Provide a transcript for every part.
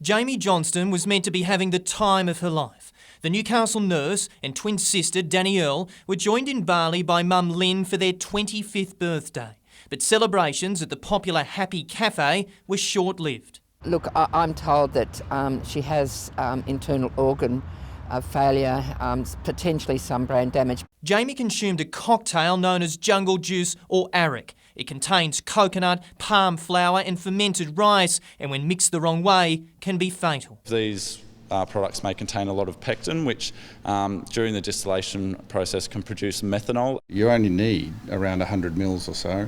Jamie Johnston was meant to be having the time of her life. The Newcastle nurse and twin sister Danny Earl were joined in Bali by mum Lynn for their 25th birthday. But celebrations at the popular Happy Cafe were short-lived. Look, I'm told that she has internal organ failure, potentially some brain damage. Jamie consumed a cocktail known as jungle juice or arak. It contains coconut, palm flour and fermented rice, and when mixed the wrong way, can be fatal. These products may contain a lot of pectin, which during the distillation process can produce methanol. You only need around 100 mils or so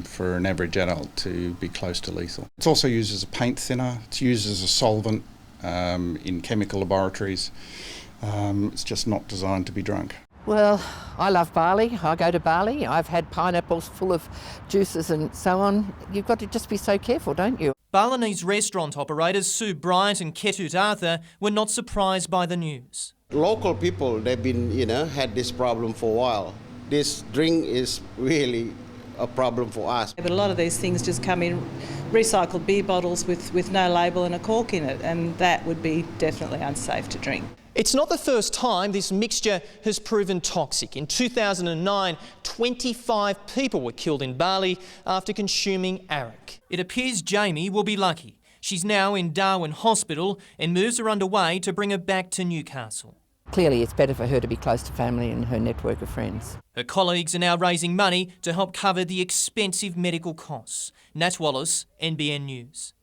for an average adult to be close to lethal. It's also used as a paint thinner, it's used as a solvent in chemical laboratories. It's just not designed to be drunk. Well, I love Bali. I go to Bali. I've had pineapples full of juices and so on. You've got to just be so careful, don't you? Balinese restaurant operators Sue Bryant and Ketut Arthur were not surprised by the news. Local people, they've been, had this problem for a while. This drink is really a problem for us. But a lot of these things just come in recycled beer bottles with no label and a cork in it, and that would be definitely unsafe to drink. It's not the first time this mixture has proven toxic. In 2009, 25 people were killed in Bali after consuming arak. It appears Jamie will be lucky. She's now in Darwin Hospital and moves are underway to bring her back to Newcastle. Clearly it's better for her to be close to family and her network of friends. Her colleagues are now raising money to help cover the expensive medical costs. Nat Wallace, NBN News.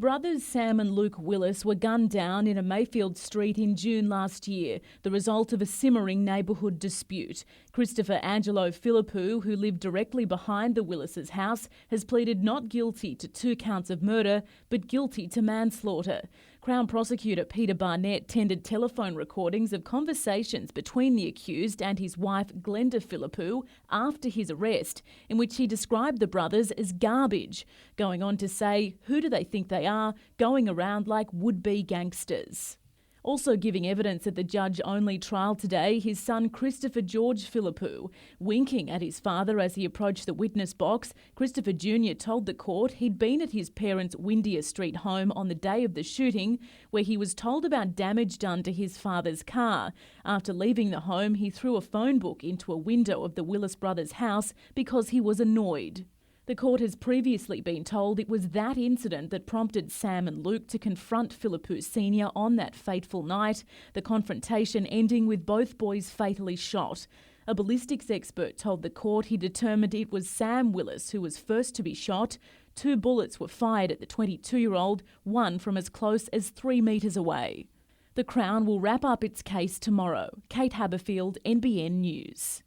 Brothers Sam and Luke Willis were gunned down in a Mayfield street in June last year, the result of a simmering neighbourhood dispute. Christopher Angelo Philippou, who lived directly behind the Willis' house, has pleaded not guilty to 2 counts of murder, but guilty to manslaughter. Crown Prosecutor Peter Barnett tendered telephone recordings of conversations between the accused and his wife Glenda Philippou after his arrest, in which he described the brothers as garbage, going on to say, who do they think they are, going around like would-be gangsters. Also giving evidence at the judge-only trial today, his son Christopher George Philippou. Winking at his father as he approached the witness box, Christopher Jr. told the court he'd been at his parents' Windia Street home on the day of the shooting, where he was told about damage done to his father's car. After leaving the home, he threw a phone book into a window of the Willis brothers' house because he was annoyed. The court has previously been told it was that incident that prompted Sam and Luke to confront Philippou Sr. on that fateful night, the confrontation ending with both boys fatally shot. A ballistics expert told the court he determined it was Sam Willis who was first to be shot. 2 bullets were fired at the 22-year-old, one from as close as 3 metres away. The Crown will wrap up its case tomorrow. Kate Haberfield, NBN News.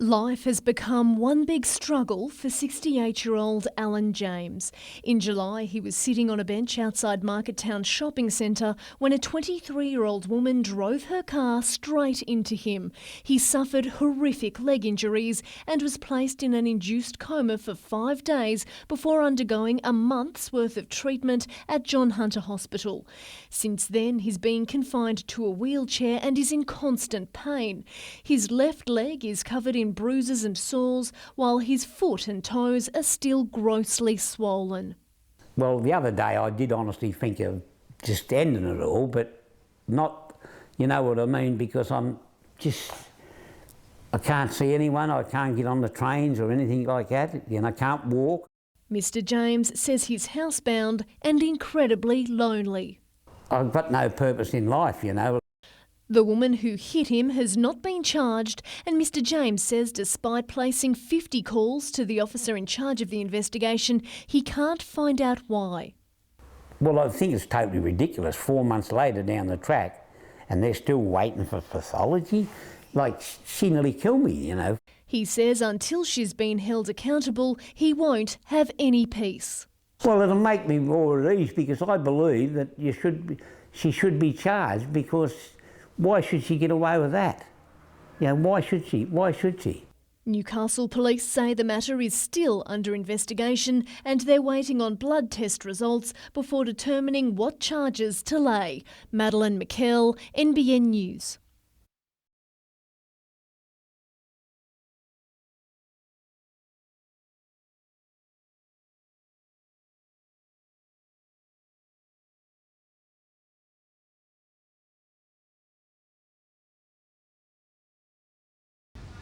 Life has become one big struggle for 68-year-old Alan James. In July, he was sitting on a bench outside Marketown Shopping Centre when a 23-year-old woman drove her car straight into him. He suffered horrific leg injuries and was placed in an induced coma for 5 days before undergoing a month's worth of treatment at John Hunter Hospital. Since then, he's been confined to a wheelchair and is in constant pain. His left leg is covered in bruises and sores, while his foot and toes are still grossly swollen. Well, the other day I did honestly think of just ending it all, but not, you know what I mean, because I can't see anyone, I can't get on the trains or anything like that, I can't walk. Mr. James says he's housebound and incredibly lonely. I've got no purpose in life, The woman who hit him has not been charged, and Mr James says despite placing 50 calls to the officer in charge of the investigation, he can't find out why. Well, I think it's totally ridiculous. 4 months later down the track, and they're still waiting for pathology. Like, she nearly killed me, you know. He says until she's been held accountable, he won't have any peace. Well, it'll make me more at ease because I believe that she should be charged, because why should she get away with that? You know, why should she? Why should she? Newcastle police say the matter is still under investigation and they're waiting on blood test results before determining what charges to lay. Madeline McKell, NBN News.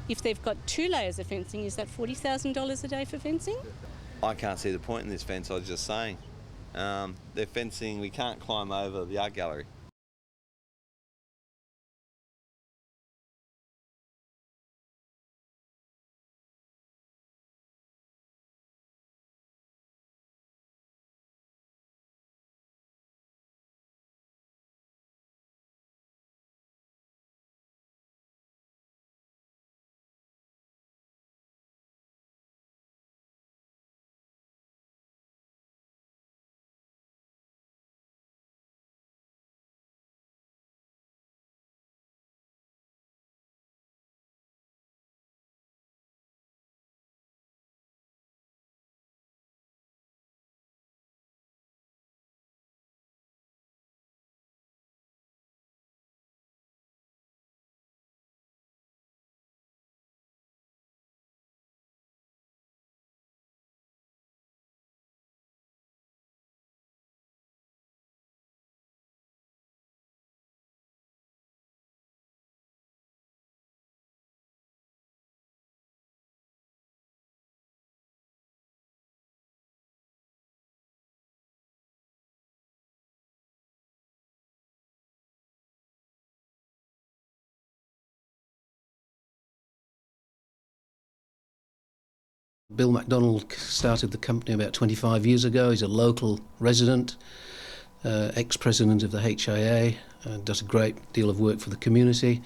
If they've got 2 layers of fencing, is that $40,000 a day for fencing? I can't see the point in this fence, I was just saying. They're fencing, we can't climb over the art gallery. Bill MacDonald started the company about 25 years ago. He's a local resident, ex-president of the HIA, and does a great deal of work for the community.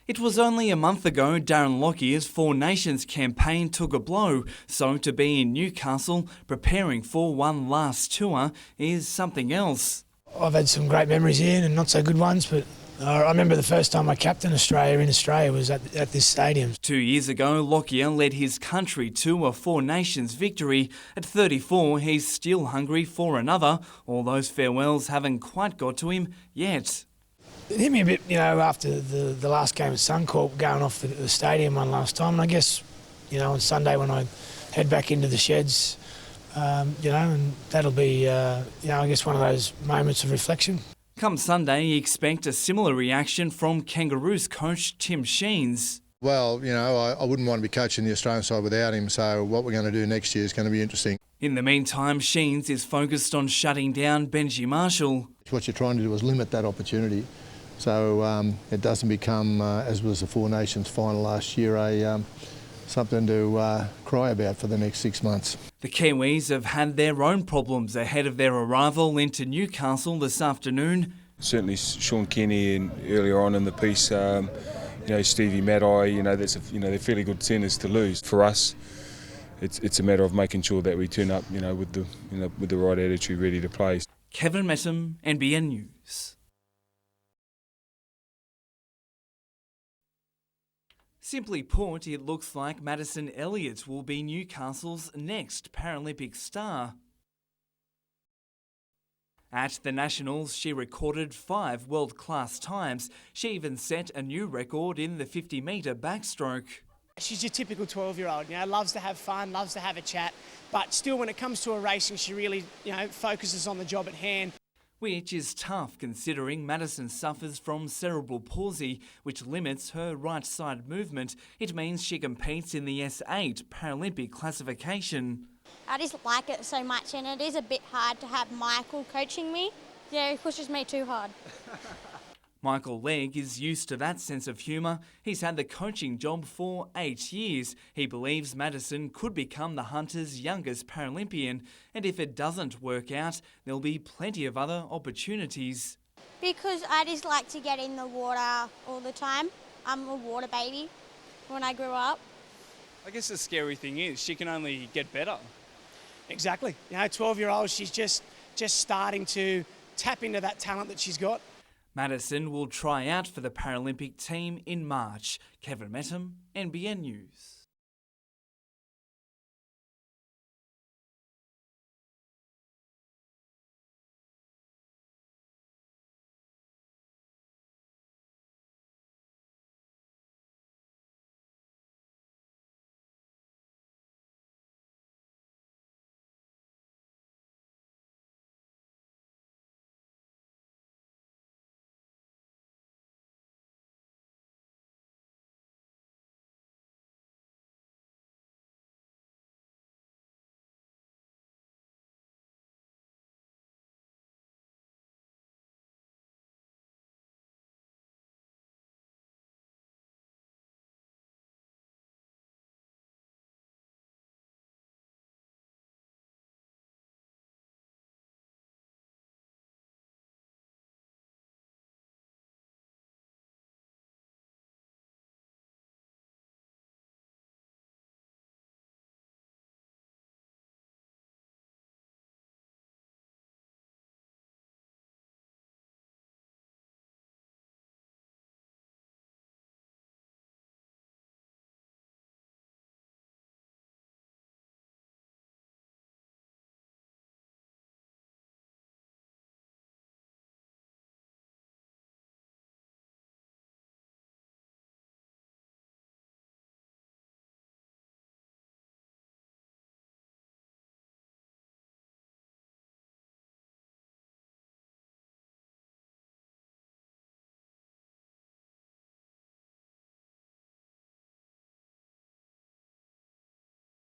It was only a month ago Darren Lockyer's Four Nations campaign took a blow, so to be in Newcastle preparing for one last tour is something else. I've had some great memories here and not so good ones, but I remember the first time I captained Australia in Australia was at this stadium. 2 years ago, Lockyer led his country to a Four Nations victory. At 34, he's still hungry for another. All those farewells haven't quite got to him yet. It hit me a bit, after the last game at Suncorp, going off the stadium one last time. And I guess, on Sunday when I head back into the sheds, and that'll be, I guess one of those moments of reflection. Come Sunday, expect a similar reaction from Kangaroos coach Tim Sheens. Well, I wouldn't want to be coaching the Australian side without him, so what we're going to do next year is going to be interesting. In the meantime, Sheens is focused on shutting down Benji Marshall. What you're trying to do is limit that opportunity, so it doesn't become, as was the Four Nations final last year, something to cry about for the next 6 months. The Kiwis have had their own problems ahead of their arrival into Newcastle this afternoon. Certainly Sean Kenny and earlier on in the piece, Stevie Maddai, they're fairly good centres to lose. For us, it's a matter of making sure that we turn up, with the right attitude, ready to play. Kevin Messam, NBN News. Simply put, it looks like Madison Elliott will be Newcastle's next Paralympic star. At the Nationals, she recorded 5 world-class times. She even set a new record in the 50-metre backstroke. She's your typical 12-year-old, loves to have fun, loves to have a chat, but still when it comes to a racing, she really, focuses on the job at hand. Which is tough considering Madison suffers from cerebral palsy, which limits her right-side movement. It means she competes in the S8 Paralympic classification. I just like it so much, and it is a bit hard to have Michael coaching me. He pushes me too hard. Michael Legg is used to that sense of humour. He's had the coaching job for 8 years. He believes Madison could become the Hunters' youngest Paralympian, and if it doesn't work out, there'll be plenty of other opportunities. Because I just like to get in the water all the time. I'm a water baby when I grew up. I guess the scary thing is she can only get better. Exactly. 12-year-old, she's just starting to tap into that talent that she's got. Madison will try out for the Paralympic team in March. Kevin Metham, NBN News.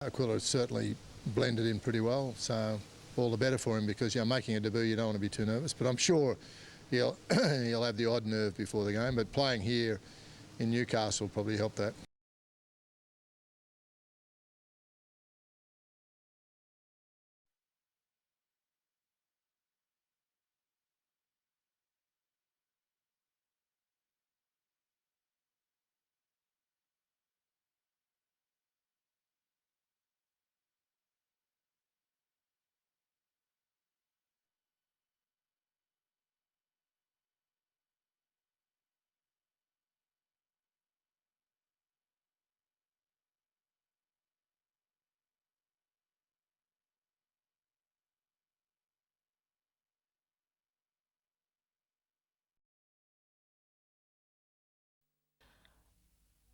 Aquila certainly blended in pretty well, so all the better for him because making a debut you don't want to be too nervous, but I'm sure he'll have the odd nerve before the game, but playing here in Newcastle will probably help that.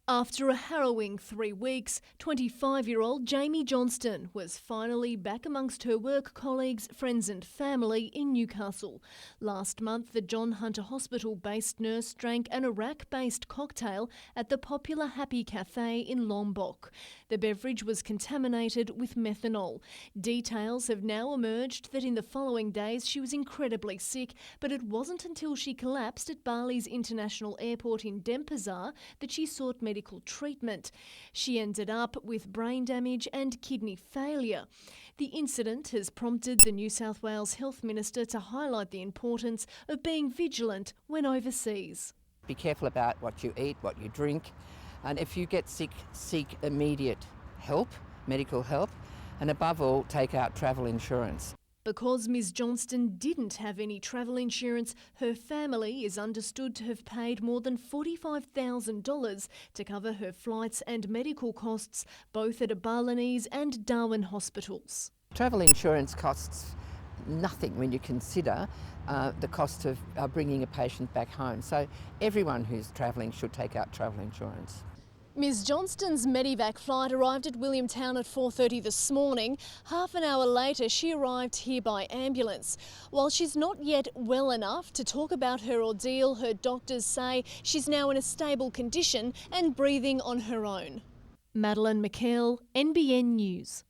After a harrowing 3 weeks, 25-year-old Jamie Johnston was finally back amongst her work colleagues, friends and family in Newcastle. Last month, the John Hunter Hospital-based nurse drank an Iraq-based cocktail at the popular Happy Cafe in Lombok. The beverage was contaminated with methanol. Details have now emerged that in the following days she was incredibly sick, but it wasn't until she collapsed at Bali's International Airport in Denpasar that she sought medical treatment. She ended up with brain damage and kidney failure. The incident has prompted the New South Wales Health Minister to highlight the importance of being vigilant when overseas. Be careful about what you eat, what you drink, and if you get sick, seek immediate help, medical help, and above all, take out travel insurance. Because Ms Johnston didn't have any travel insurance, her family is understood to have paid more than $45,000 to cover her flights and medical costs, both at a Balinese and Darwin hospitals. Travel insurance costs nothing when you consider the cost of bringing a patient back home. So everyone who's travelling should take out travel insurance. Ms Johnston's Medivac flight arrived at Williamtown at 4:30 this morning. Half an hour later, she arrived here by ambulance. While she's not yet well enough to talk about her ordeal, her doctors say she's now in a stable condition and breathing on her own. Madeline McKell, NBN News.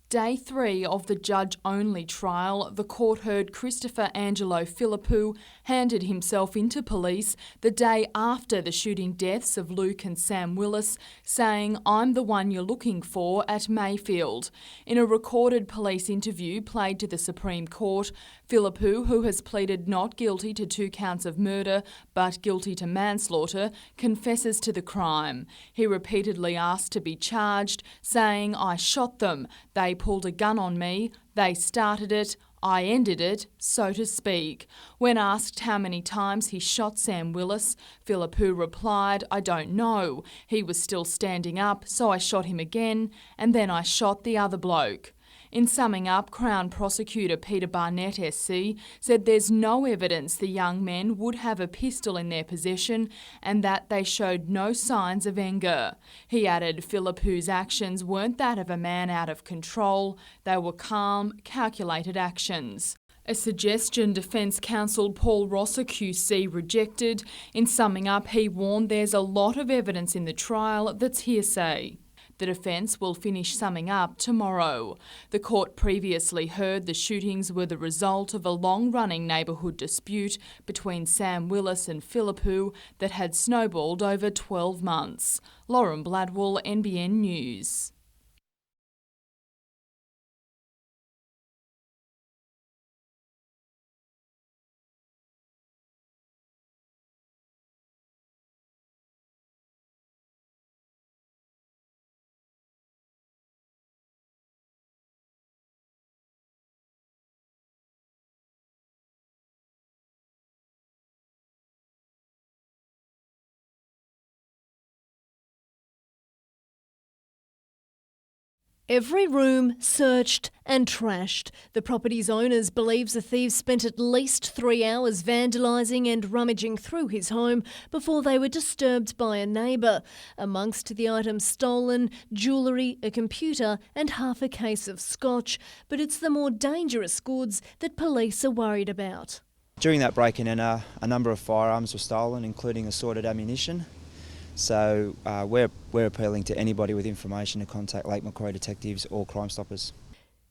Day 3 of the judge-only trial, the court heard Christopher Angelo Philippou handed himself into police the day after the shooting deaths of Luke and Sam Willis, saying, "I'm the one you're looking for" at Mayfield. In a recorded police interview played to the Supreme Court, Philippou, who has pleaded not guilty to 2 counts of murder but guilty to manslaughter, confesses to the crime. He repeatedly asked to be charged, saying, "I shot them. They pulled a gun on me. They started it. I ended it, so to speak." When asked how many times he shot Sam Willis, Philippou replied, "I don't know. He was still standing up, so I shot him again, and then I shot the other bloke." In summing up, Crown Prosecutor Peter Barnett SC said there's no evidence the young men would have a pistol in their possession and that they showed no signs of anger. He added Philippou's actions weren't that of a man out of control, they were calm, calculated actions. A suggestion defence counsel Paul Rosser QC rejected. In summing up, he warned there's a lot of evidence in the trial that's hearsay. The defence will finish summing up tomorrow. The court previously heard the shootings were the result of a long-running neighbourhood dispute between Sam Willis and Philippou that had snowballed over 12 months. Lauren Bladwell, NBN News. Every room searched and trashed. The property's owners believes the thieves spent at least 3 hours vandalising and rummaging through his home before they were disturbed by a neighbour. Amongst the items stolen, jewellery, a computer and half a case of scotch. But it's the more dangerous goods that police are worried about. During that break-in, a number of firearms were stolen, including assorted ammunition. So we're appealing to anybody with information to contact Lake Macquarie detectives or Crime Stoppers.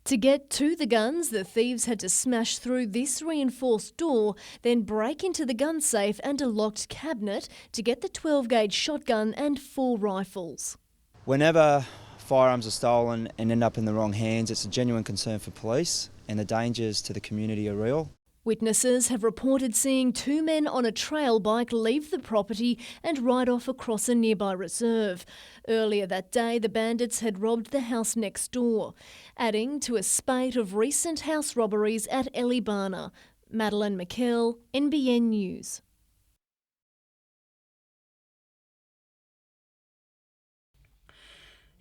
To get to the guns, the thieves had to smash through this reinforced door, then break into the gun safe and a locked cabinet to get the 12-gauge shotgun and 4 rifles. Whenever firearms are stolen and end up in the wrong hands, it's a genuine concern for police, and the dangers to the community are real. Witnesses have reported seeing 2 men on a trail bike leave the property and ride off across a nearby reserve. Earlier that day, the bandits had robbed the house next door, adding to a spate of recent house robberies at Ellibana. Madeline McKell, NBN News.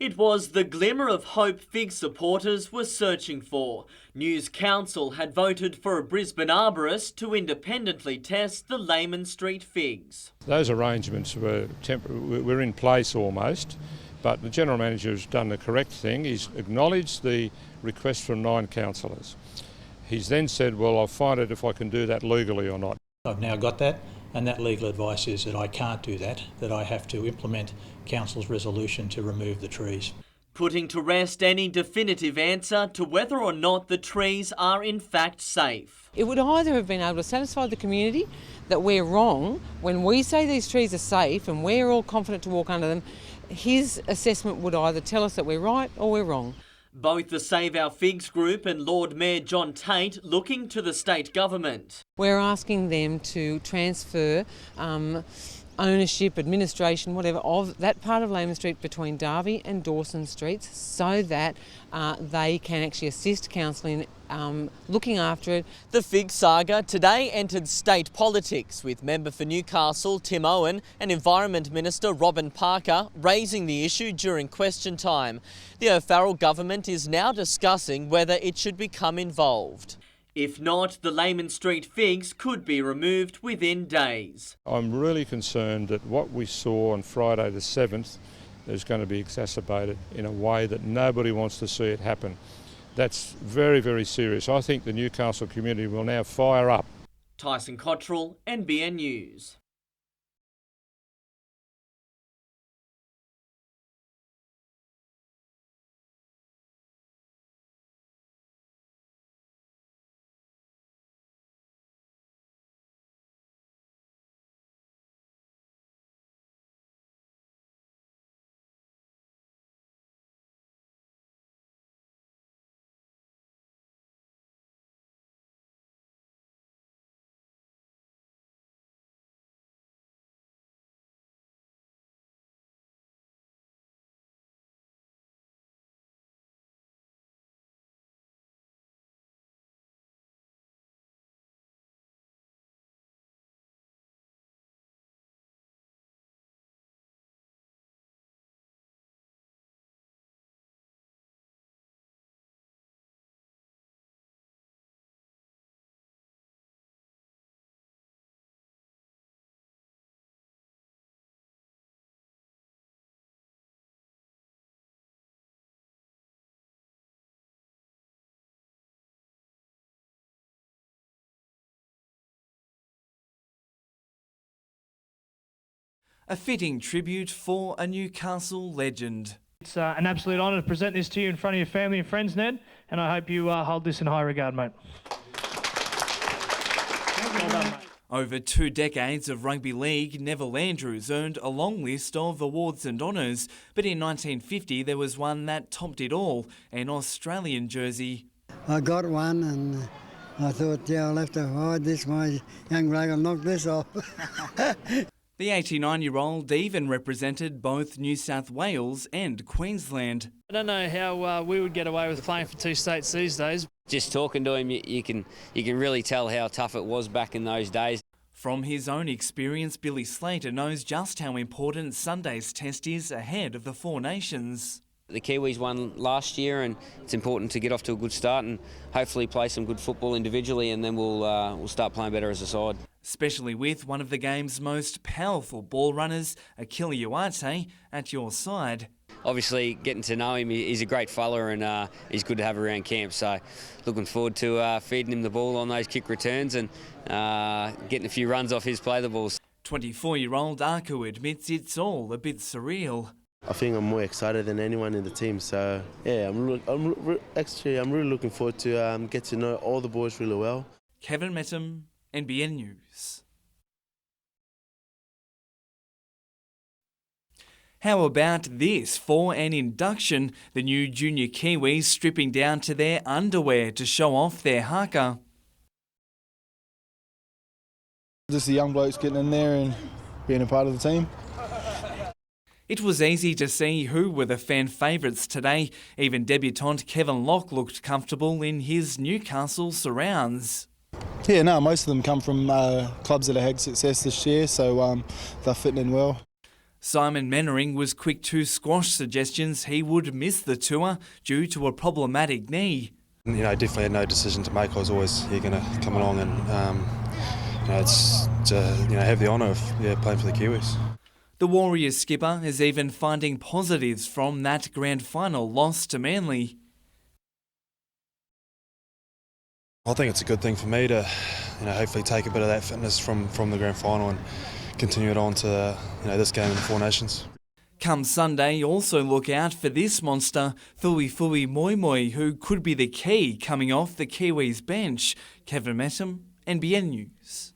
It was the glimmer of hope FIG supporters were searching for. News Council had voted for a Brisbane arborist to independently test the Lehman Street figs. Those arrangements were in place almost, but the General Manager has done the correct thing. He's acknowledged the request from 9 councillors. He's then said, well, I'll find out if I can do that legally or not. I've now got that, and that legal advice is that I can't do that, that I have to implement Council's resolution to remove the trees. Putting to rest any definitive answer to whether or not the trees are in fact safe. It would either have been able to satisfy the community that we're wrong when we say these trees are safe and we're all confident to walk under them. His assessment would either tell us that we're right or we're wrong. Both the Save Our Figs group and Lord Mayor John Tate looking to the state government. We're asking them to transfer ownership, administration, whatever, of that part of Layman Street between Derby and Dawson Streets so that they can actually assist council in looking after it. The Fig saga today entered state politics, with member for Newcastle Tim Owen and Environment Minister Robin Parker raising the issue during question time. The O'Farrell government is now discussing whether it should become involved. If not, the Layman Street Figs could be removed within days. I'm really concerned that what we saw on Friday the 7th is going to be exacerbated in a way that nobody wants to see it happen. That's very, very serious. I think the Newcastle community will now fire up. Tyson Cottrell, NBN News. A fitting tribute for a Newcastle legend. It's an absolute honour to present this to you in front of your family and friends, Ned, and I hope you hold this in high regard, mate. Well done, mate. Over 2 decades of rugby league, Neville Andrews earned a long list of awards and honours, but in 1950 there was one that topped it all, an Australian jersey. I got one and I thought, yeah, I'll have to hide this. My young bloke will knock this off. The 89-year-old even represented both New South Wales and Queensland. I don't know how we would get away with playing for 2 states these days. Just talking to him, you can really tell how tough it was back in those days. From his own experience, Billy Slater knows just how important Sunday's test is ahead of the Four Nations. The Kiwis won last year, and it's important to get off to a good start and hopefully play some good football individually, and then we'll start playing better as a side. Especially with one of the game's most powerful ball runners, Akili Uate, at your side. Obviously, getting to know him, he's a great fella, and he's good to have around camp. So, looking forward to feeding him the ball on those kick returns and getting a few runs off his play the balls. 24-year-old Aku admits it's all a bit surreal. I think I'm more excited than anyone in the team. So, yeah, I'm really looking forward to get to know all the boys really well. Kevin Mettam, NBN News. How about this? For an induction, the new junior Kiwis stripping down to their underwear to show off their haka. Just the young blokes getting in there and being a part of the team. It was easy to see who were the fan favourites today. Even debutant Kevin Locke looked comfortable in his Newcastle surrounds. Yeah, no, most of them come from clubs that have had success this year, so they're fitting in well. Simon Mannering was quick to squash suggestions he would miss the tour due to a problematic knee. You know, definitely had no decision to make. I was always going to come along and it's to have the honour of playing for the Kiwis. The Warriors skipper is even finding positives from that grand final loss to Manly. I think it's a good thing for me to, hopefully take a bit of that fitness from the grand final and continue it on to, this game in the Four Nations. Come Sunday, also look out for this monster, Fuifui Moimoi, who could be the key coming off the Kiwis bench. Kevin Mettam, NBN News.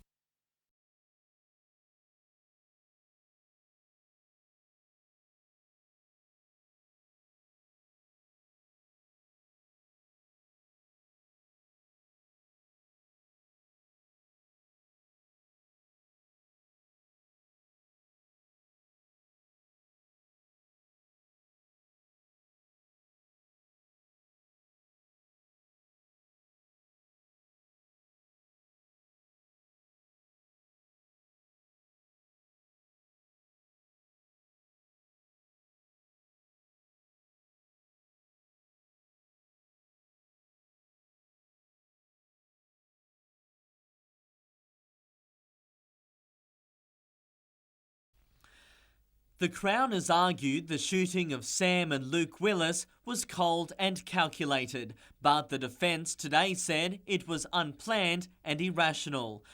The Crown has argued the shooting of Sam and Luke Willis was cold and calculated, but the defence today said it was unplanned and irrational.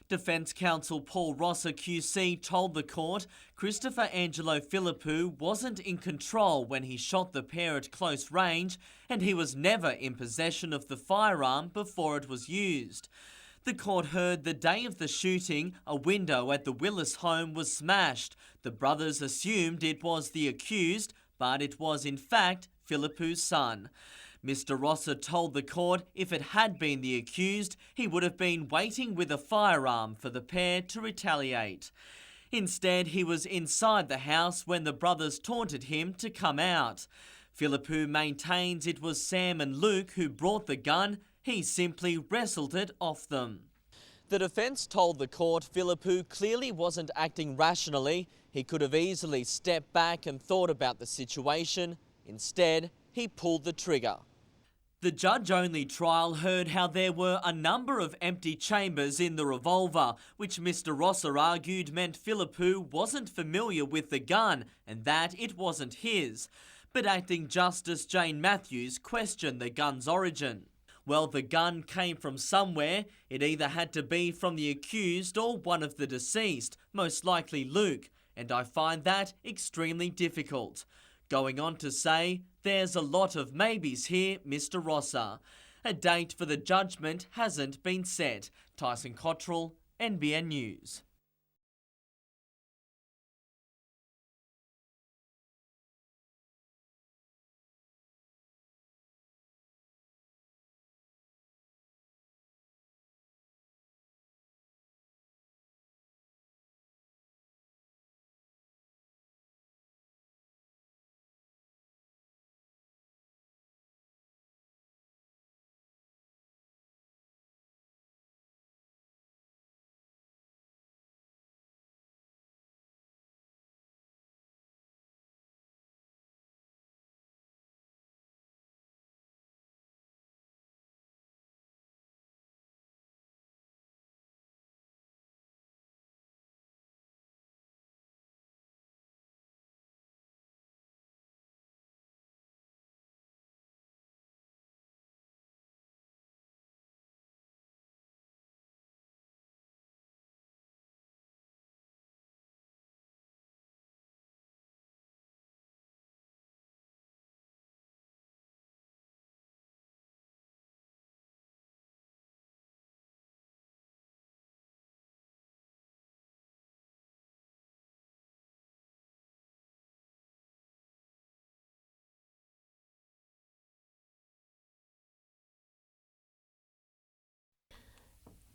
Defence counsel Paul Rosser QC told the court Christopher Angelo Philippou wasn't in control when he shot the pair at close range, and he was never in possession of the firearm before it was used. The court heard the day of the shooting, a window at the Willis home was smashed. The brothers assumed it was the accused, but it was in fact Philippou's son. Mr. Rosser told the court if it had been the accused, he would have been waiting with a firearm for the pair to retaliate. Instead, he was inside the house when the brothers taunted him to come out. Philippou maintains it was Sam and Luke who brought the gun. He simply wrestled it off them. The defence told the court Philippou clearly wasn't acting rationally. He could have easily stepped back and thought about the situation. Instead, he pulled the trigger. The judge-only trial heard how there were a number of empty chambers in the revolver, which Mr. Rosser argued meant Philippou wasn't familiar with the gun and that it wasn't his. But Acting Justice Jane Matthews questioned the gun's origin. Well, the gun came from somewhere. It either had to be from the accused or one of the deceased, most likely Luke, and I find that extremely difficult. Going on to say, there's a lot of maybes here, Mr. Rosser. A date for the judgment hasn't been set. Tyson Cottrell, NBN News.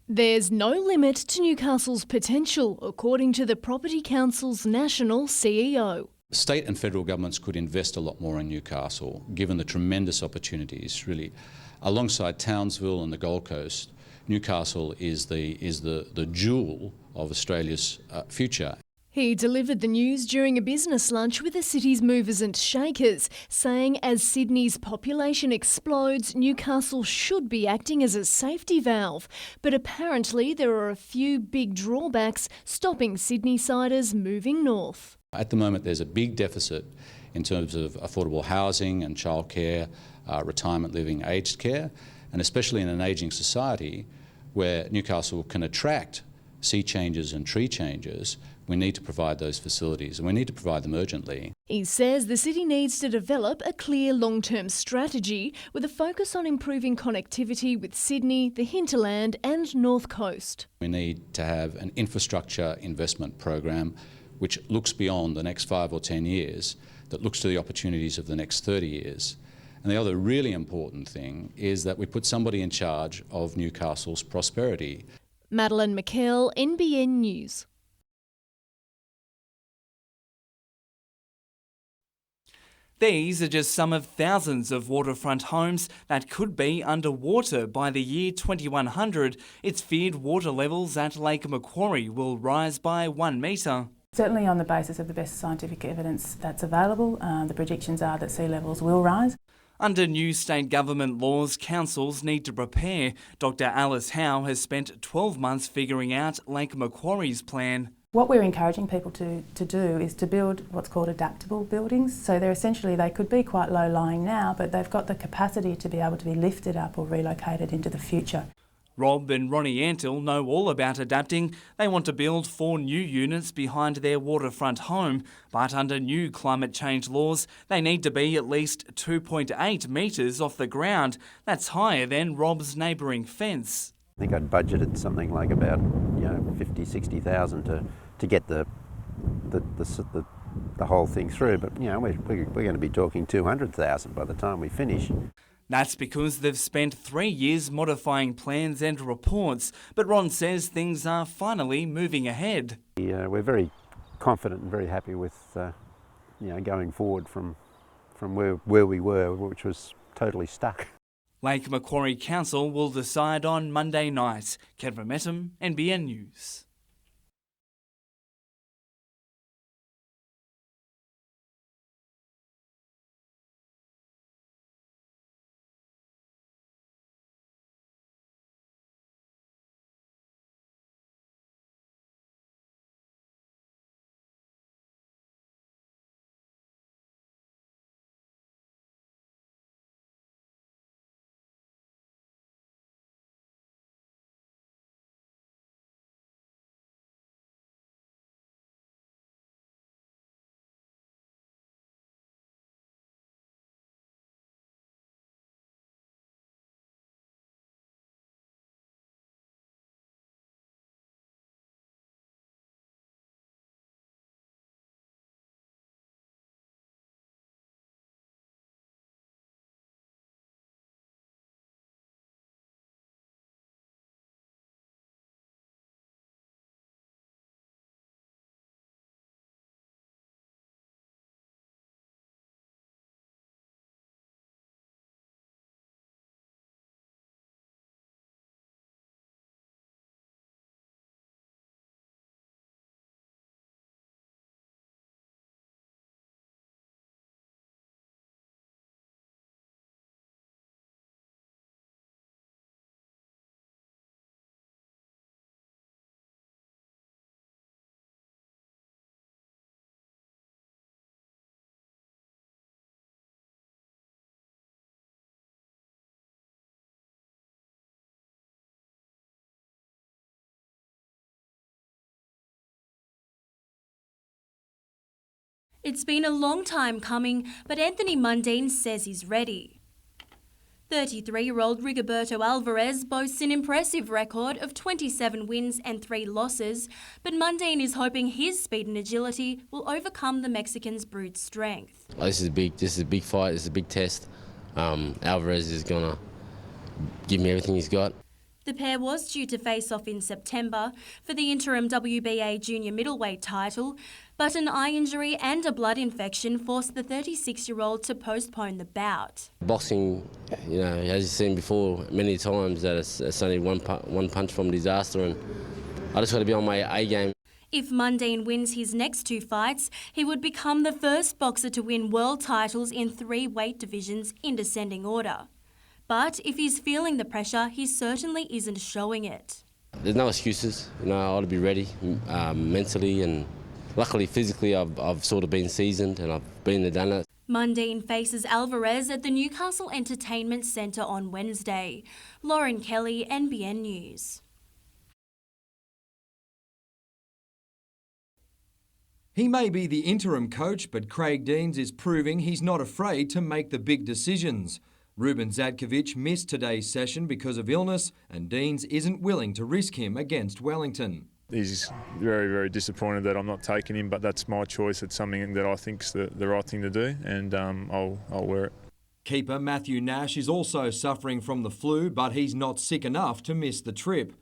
There's no limit to Newcastle's potential, according to the Property Council's national CEO. State and federal governments could invest a lot more in Newcastle, given the tremendous opportunities, really. Alongside Townsville and the Gold Coast, Newcastle is the jewel of Australia's future. He delivered the news during a business lunch with the city's movers and shakers, saying as Sydney's population explodes, Newcastle should be acting as a safety valve. But apparently there are a few big drawbacks stopping Sydney-siders moving north. At the moment there's a big deficit in terms of affordable housing and childcare, retirement living, aged care, and especially in an ageing society where Newcastle can attract sea changes and tree changes. We need to provide those facilities, and we need to provide them urgently. He says the city needs to develop a clear long-term strategy with a focus on improving connectivity with Sydney, the hinterland and North Coast. We need to have an infrastructure investment program which looks beyond the next 5 or 10 years, that looks to the opportunities of the next 30 years. And the other really important thing is that we put somebody in charge of Newcastle's prosperity. Madeline McKell, NBN News. These are just some of thousands of waterfront homes that could be underwater by the year 2100. It's feared water levels at Lake Macquarie will rise by 1 metre. Certainly on the basis of the best scientific evidence that's available, the projections are that sea levels will rise. Under new state government laws, councils need to prepare. Dr Alice Howe has spent 12 months figuring out Lake Macquarie's plan. What we're encouraging people to do is to build what's called adaptable buildings. So they could be quite low lying now, but they've got the capacity to be able to be lifted up or relocated into the future. Rob and Ronnie Antill know all about adapting. They want to build 4 new units behind their waterfront home, but under new climate change laws, they need to be at least 2.8 metres off the ground. That's higher than Rob's neighbouring fence. I think I'd budgeted something like about 50,000-60,000 to get the whole thing through, but we're going to be talking 200,000 by the time we finish. That's because they've spent 3 years modifying plans and reports, but Ron says things are finally moving ahead. We're very confident and very happy with going forward from where we were, which was totally stuck. Lake Macquarie Council will decide on Monday night. Kevin Mettam, NBN News. It's been a long time coming, but Anthony Mundine says he's ready. 33-year-old Rigoberto Alvarez boasts an impressive record of 27 wins and 3 losses, but Mundine is hoping his speed and agility will overcome the Mexican's brute strength. This is a big fight. This is a big test. Alvarez is gonna give me everything he's got. The pair was due to face off in September for the interim WBA junior middleweight title, but an eye injury and a blood infection forced the 36-year-old to postpone the bout. Boxing, as you've seen before many times, that it's only one punch from disaster, and I just got to be on my A game. If Mundine wins his next 2 fights, he would become the first boxer to win world titles in 3 weight divisions in descending order. But if he's feeling the pressure, he certainly isn't showing it. There's no excuses. I ought to be ready mentally, and luckily physically I've sort of been seasoned and I've been there, done it. Mundine faces Alvarez at the Newcastle Entertainment Centre on Wednesday. Lauren Kelly, NBN News. He may be the interim coach, but Craig Deans is proving he's not afraid to make the big decisions. Ruben Zadkovic missed today's session because of illness, and Deans isn't willing to risk him against Wellington. He's very, very disappointed that I'm not taking him, but that's my choice. It's something that I think's the right thing to do, and I'll wear it. Keeper Matthew Nash is also suffering from the flu, but he's not sick enough to miss the trip.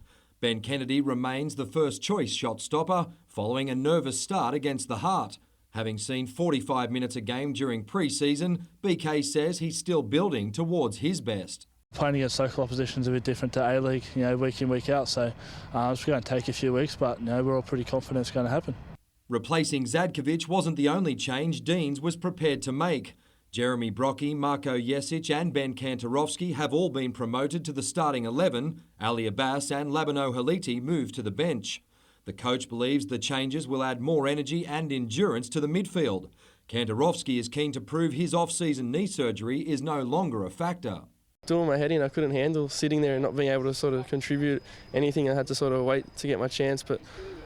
Ben Kennedy remains the first choice shot stopper following a nervous start against the Heart. Having seen 45 minutes a game during pre-season, BK says he's still building towards his best. Playing against local opposition is a bit different to A-League, week in, week out. So it's going to take a few weeks, but we're all pretty confident it's going to happen. Replacing Zadkovic wasn't the only change Deans was prepared to make. Jeremy Brockie, Marko Jesic and Ben Kantarovski have all been promoted to the starting 11. Ali Abbas and Labano Haliti moved to the bench. The coach believes the changes will add more energy and endurance to the midfield. Kantarovski is keen to prove his off-season knee surgery is no longer a factor. Doing my head in, I couldn't handle sitting there and not being able to sort of contribute anything. I had to sort of wait to get my chance, but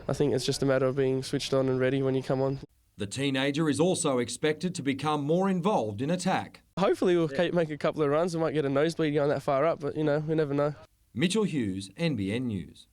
I think it's just a matter of being switched on and ready when you come on. The teenager is also expected to become more involved in attack. Hopefully we'll make a couple of runs. We might get a nosebleed going that far up, but, you know, we never know. Mitchell Hughes, NBN News.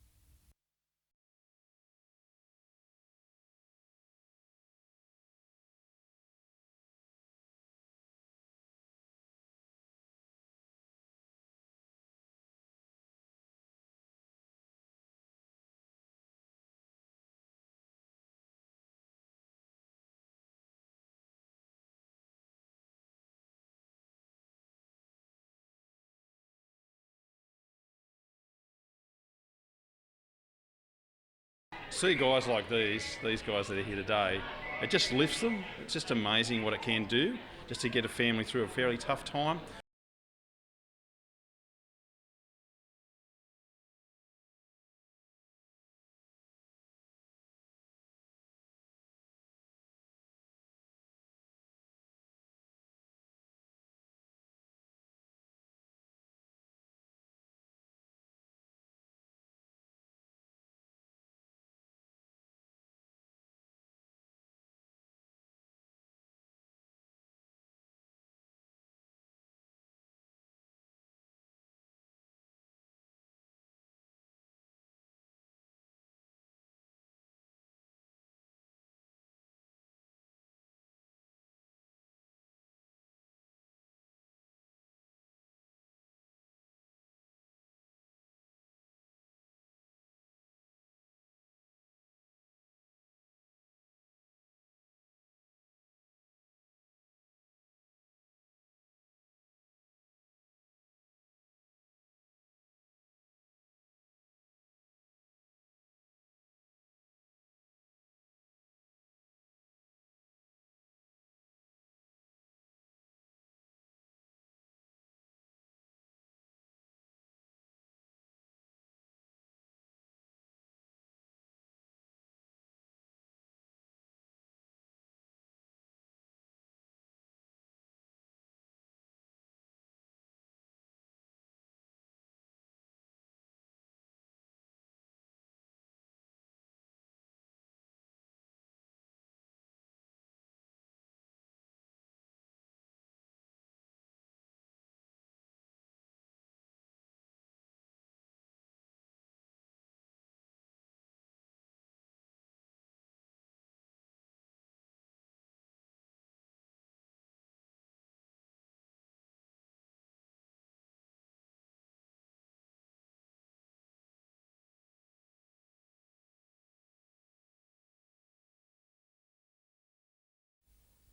See guys like these guys that are here today, it just lifts them. It's just amazing what it can do, just to get a family through a fairly tough time.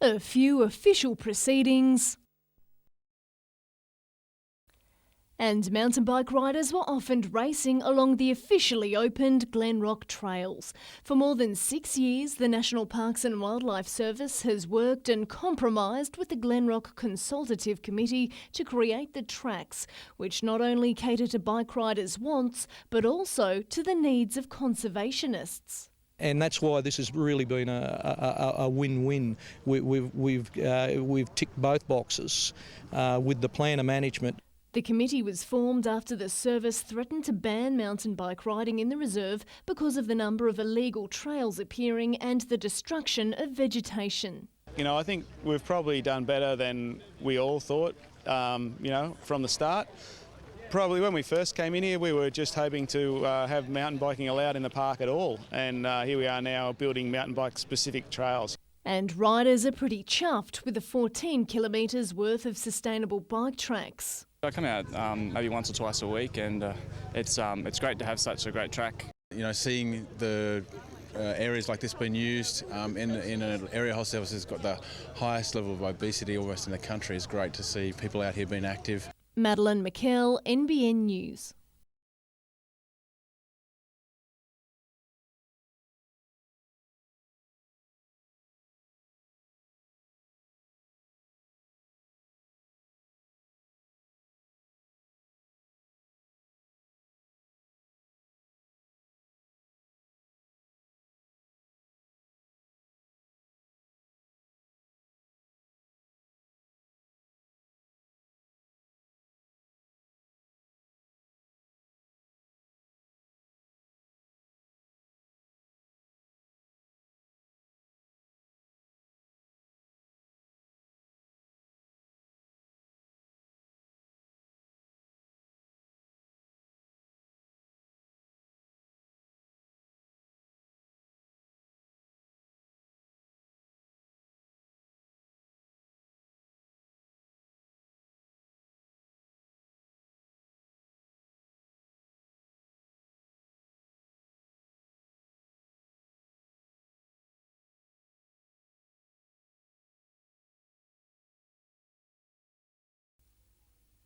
A few official proceedings, and mountain bike riders were often racing along the officially opened Glenrock trails. For more than 6 years, the National Parks and Wildlife Service has worked and compromised with the Glenrock Consultative Committee to create the tracks, which not only cater to bike riders' wants, but also to the needs of conservationists. And that's why this has really been a win-win. We've ticked both boxes with the plan of management. The committee was formed after the service threatened to ban mountain bike riding in the reserve because of the number of illegal trails appearing and the destruction of vegetation. You know, I think we've probably done better than we all thought, you know, from the start. Probably when we first came in here, we were just hoping to have mountain biking allowed in the park at all. And here we are now building mountain bike specific trails. And riders are pretty chuffed with the 14 kilometres worth of sustainable bike tracks. I come out maybe once or twice a week, and it's great to have such a great track. You know, seeing the areas like this being used in an area health service has got the highest level of obesity almost in the country is great to see people out here being active. Madeline McKell, NBN News.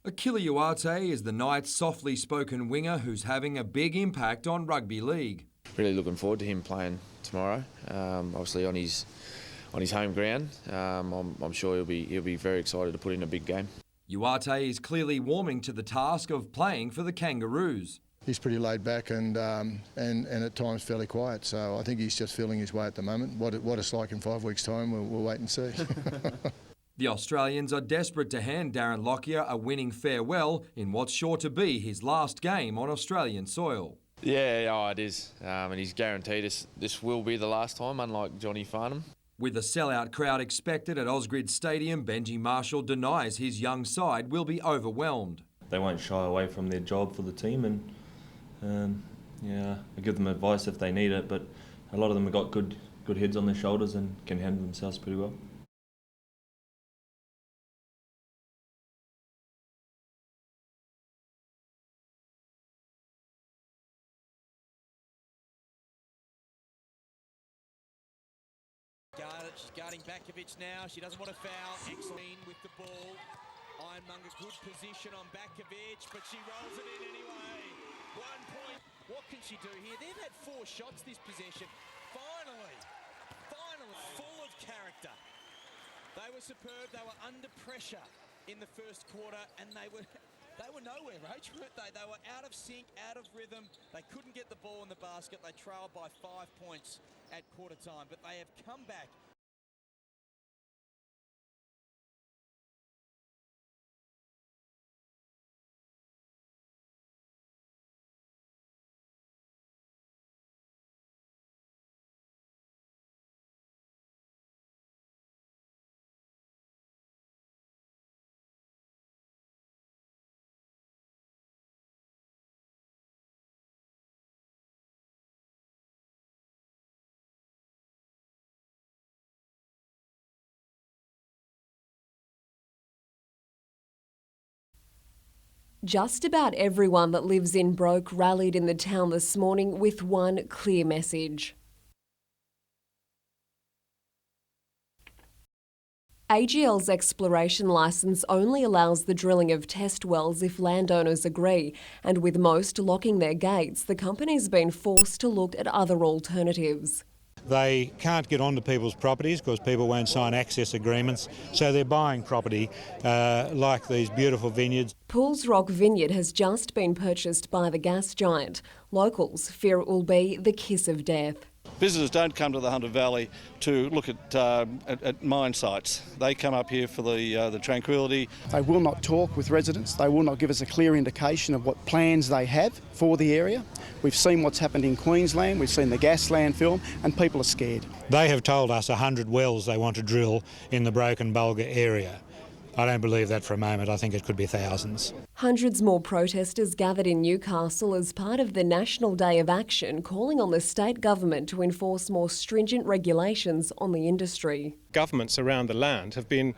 Akila Uarte is the Knights' softly spoken winger who's having a big impact on rugby league. Really looking forward to him playing tomorrow. Obviously on his home ground. I'm sure he'll be very excited to put in a big game. Uarte is clearly warming to the task of playing for the Kangaroos. He's pretty laid back and at times fairly quiet, so I think he's just feeling his way at the moment. What it's like in 5 weeks' time, we'll wait and see. The Australians are desperate to hand Darren Lockyer a winning farewell in what's sure to be his last game on Australian soil. Yeah, it is. And he's guaranteed this will be the last time, unlike Johnny Farnham. With a sellout crowd expected at Ausgrid Stadium, Benji Marshall denies his young side will be overwhelmed. They won't shy away from their job for the team, and I give them advice if they need it, but a lot of them have got good heads on their shoulders and can handle themselves pretty well. She's guarding Bakovic now. She doesn't want to foul. Excellent with the ball. Ironmonger, good position on Bakovic, but she rolls it in anyway. 1 point. What can she do here? They've had 4 shots this possession. Finally, full of character. They were superb. They were under pressure in the first quarter, and they were nowhere, Roach, weren't they? They were out of sync, out of rhythm. They couldn't get the ball in the basket. They trailed by 5 points at quarter time, but they have come back. Just about everyone that lives in Broke rallied in the town this morning with one clear message. AGL's exploration licence only allows the drilling of test wells if landowners agree, and with most locking their gates, the company's been forced to look at other alternatives. They can't get onto people's properties because people won't sign access agreements, so they're buying property like these beautiful vineyards. Pools Rock Vineyard has just been purchased by the gas giant. Locals fear it will be the kiss of death. Visitors don't come to the Hunter Valley to look at mine sites. They come up here for the tranquility. They will not talk with residents. They will not give us a clear indication of what plans they have for the area. We've seen what's happened in Queensland. We've seen the gas landfill, and people are scared. They have told us 100 wells they want to drill in the Broken Bulga area. I don't believe that for a moment. I think it could be thousands. Hundreds more protesters gathered in Newcastle as part of the National Day of Action, calling on the state government to enforce more stringent regulations on the industry. Governments around the land have been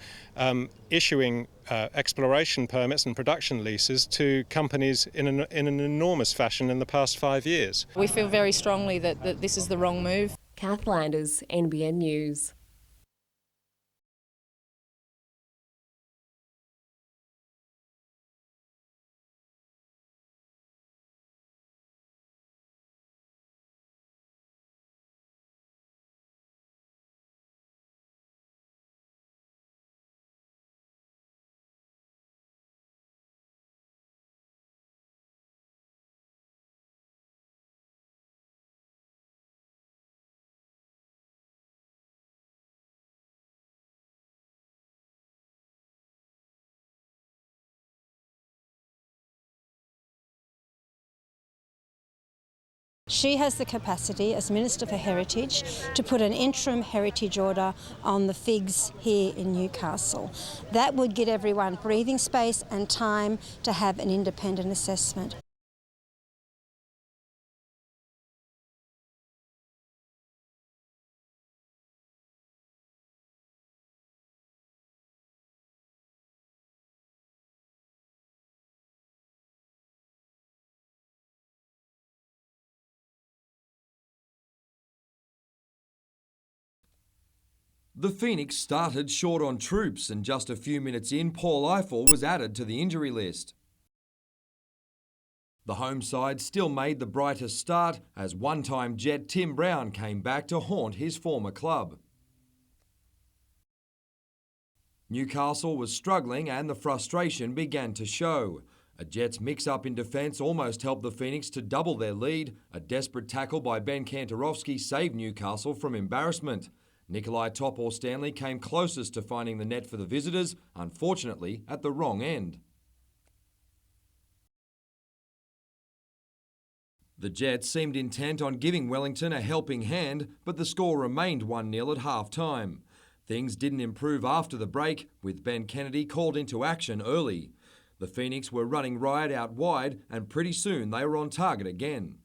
issuing exploration permits and production leases to companies in an enormous fashion in the past 5 years. We feel very strongly that this is the wrong move. Kath Landers, NBN News. She has the capacity as Minister for Heritage to put an interim heritage order on the figs here in Newcastle. That would give everyone breathing space and time to have an independent assessment. The Phoenix started short on troops, and just a few minutes in, Paul Eiffel was added to the injury list. The home side still made the brightest start as one-time Jet Tim Brown came back to haunt his former club. Newcastle was struggling and the frustration began to show. A Jets mix-up in defence almost helped the Phoenix to double their lead. A desperate tackle by Ben Kantarovski saved Newcastle from embarrassment. Nikolai Topor-Stanley came closest to finding the net for the visitors, unfortunately at the wrong end. The Jets seemed intent on giving Wellington a helping hand, but the score remained 1-0 at half-time. Things didn't improve after the break, with Ben Kennedy called into action early. The Phoenix were running riot out wide, and pretty soon they were on target again.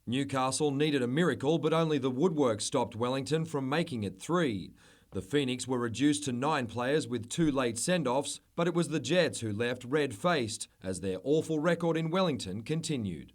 Newcastle needed a miracle, but only the woodwork stopped Wellington from making it 3. The Phoenix were reduced to 9 players with 2 late send-offs, but it was the Jets who left red-faced as their awful record in Wellington continued.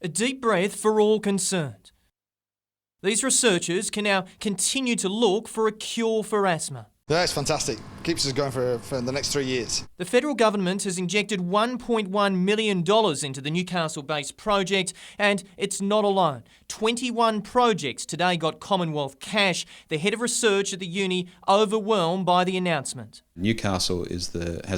A deep breath for all concerned. These researchers can now continue to look for a cure for asthma. Yeah, it's fantastic. Keeps us going for the next 3 years. The federal government has injected $1.1 million into the Newcastle-based project, and it's not alone. 21 projects today got Commonwealth cash. The head of research at the uni overwhelmed by the announcement. Newcastle has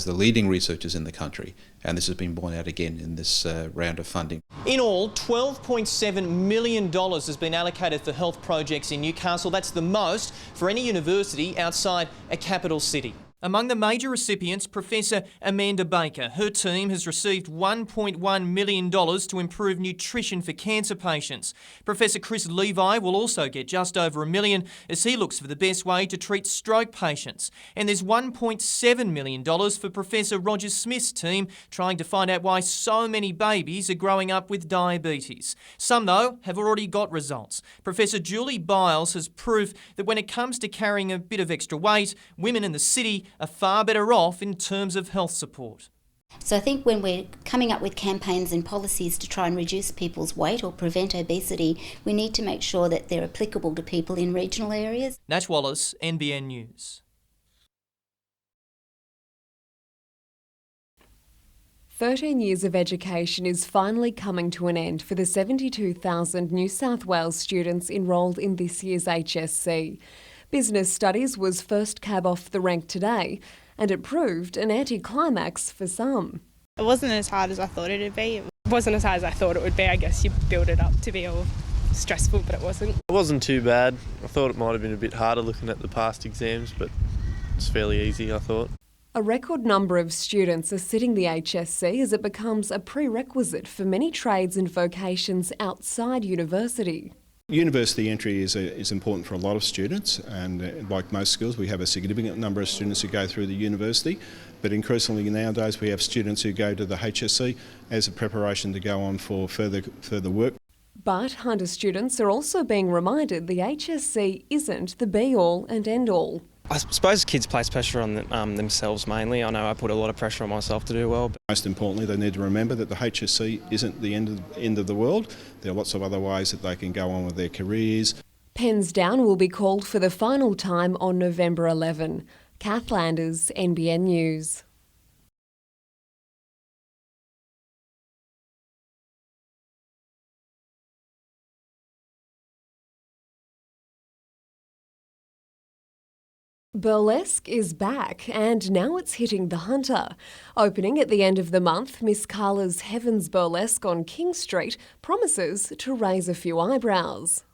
the leading researchers in the country, and this has been borne out again in this round of funding. In all, $12.7 million has been allocated for health projects in Newcastle. That's the most for any university outside a capital city. Among the major recipients, Professor Amanda Baker. Her team has received $1.1 million to improve nutrition for cancer patients. Professor Chris Levi will also get just over $1 million as he looks for the best way to treat stroke patients. And there's $1.7 million for Professor Roger Smith's team trying to find out why so many babies are growing up with diabetes. Some, though, have already got results. Professor Julie Biles has proof that when it comes to carrying a bit of extra weight, women in the city are far better off in terms of health support. So I think when we're coming up with campaigns and policies to try and reduce people's weight or prevent obesity, we need to make sure that they're applicable to people in regional areas. Nash Wallace, NBN News. 13 years of education is finally coming to an end for the 72,000 New South Wales students enrolled in this year's HSC. Business Studies was first cab off the rank today, and it proved an anticlimax for some. It wasn't as hard as I thought it'd be. It wasn't as hard as I thought it would be. I guess you build it up to be all stressful, but it wasn't. It wasn't too bad. I thought it might have been a bit harder looking at the past exams, but it's fairly easy, I thought. A record number of students are sitting the HSC as it becomes a prerequisite for many trades and vocations outside university. University entry is important for a lot of students, and like most schools we have a significant number of students who go through the university, but increasingly nowadays we have students who go to the HSC as a preparation to go on for further work. But Hunter students are also being reminded the HSC isn't the be-all and end-all. I suppose kids place pressure on themselves mainly. I know I put a lot of pressure on myself to do well. But most importantly, they need to remember that the HSC isn't the end of the world. There are lots of other ways that they can go on with their careers. Pens down will be called for the final time on November 11. Kath Landers, NBN News. Burlesque is back and now it's hitting the Hunter. Opening at the end of the month, Miss Carla's Heavens Burlesque on King Street promises to raise a few eyebrows.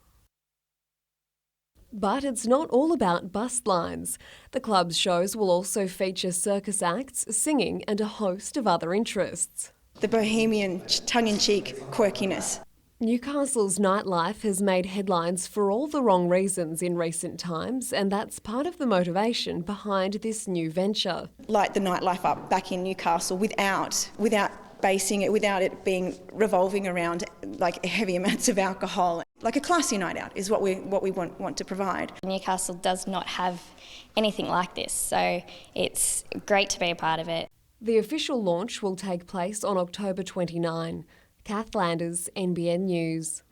But it's not all about bust lines. The club's shows will also feature circus acts, singing and a host of other interests. The bohemian, tongue-in-cheek quirkiness. Newcastle's nightlife has made headlines for all the wrong reasons in recent times, and that's part of the motivation behind this new venture. Light the nightlife up back in Newcastle without basing it, without it being revolving around like heavy amounts of alcohol. Like a classy night out is what we want to provide. Newcastle does not have anything like this, so it's great to be a part of it. The official launch will take place on October 29. Kath Landers, NBN News.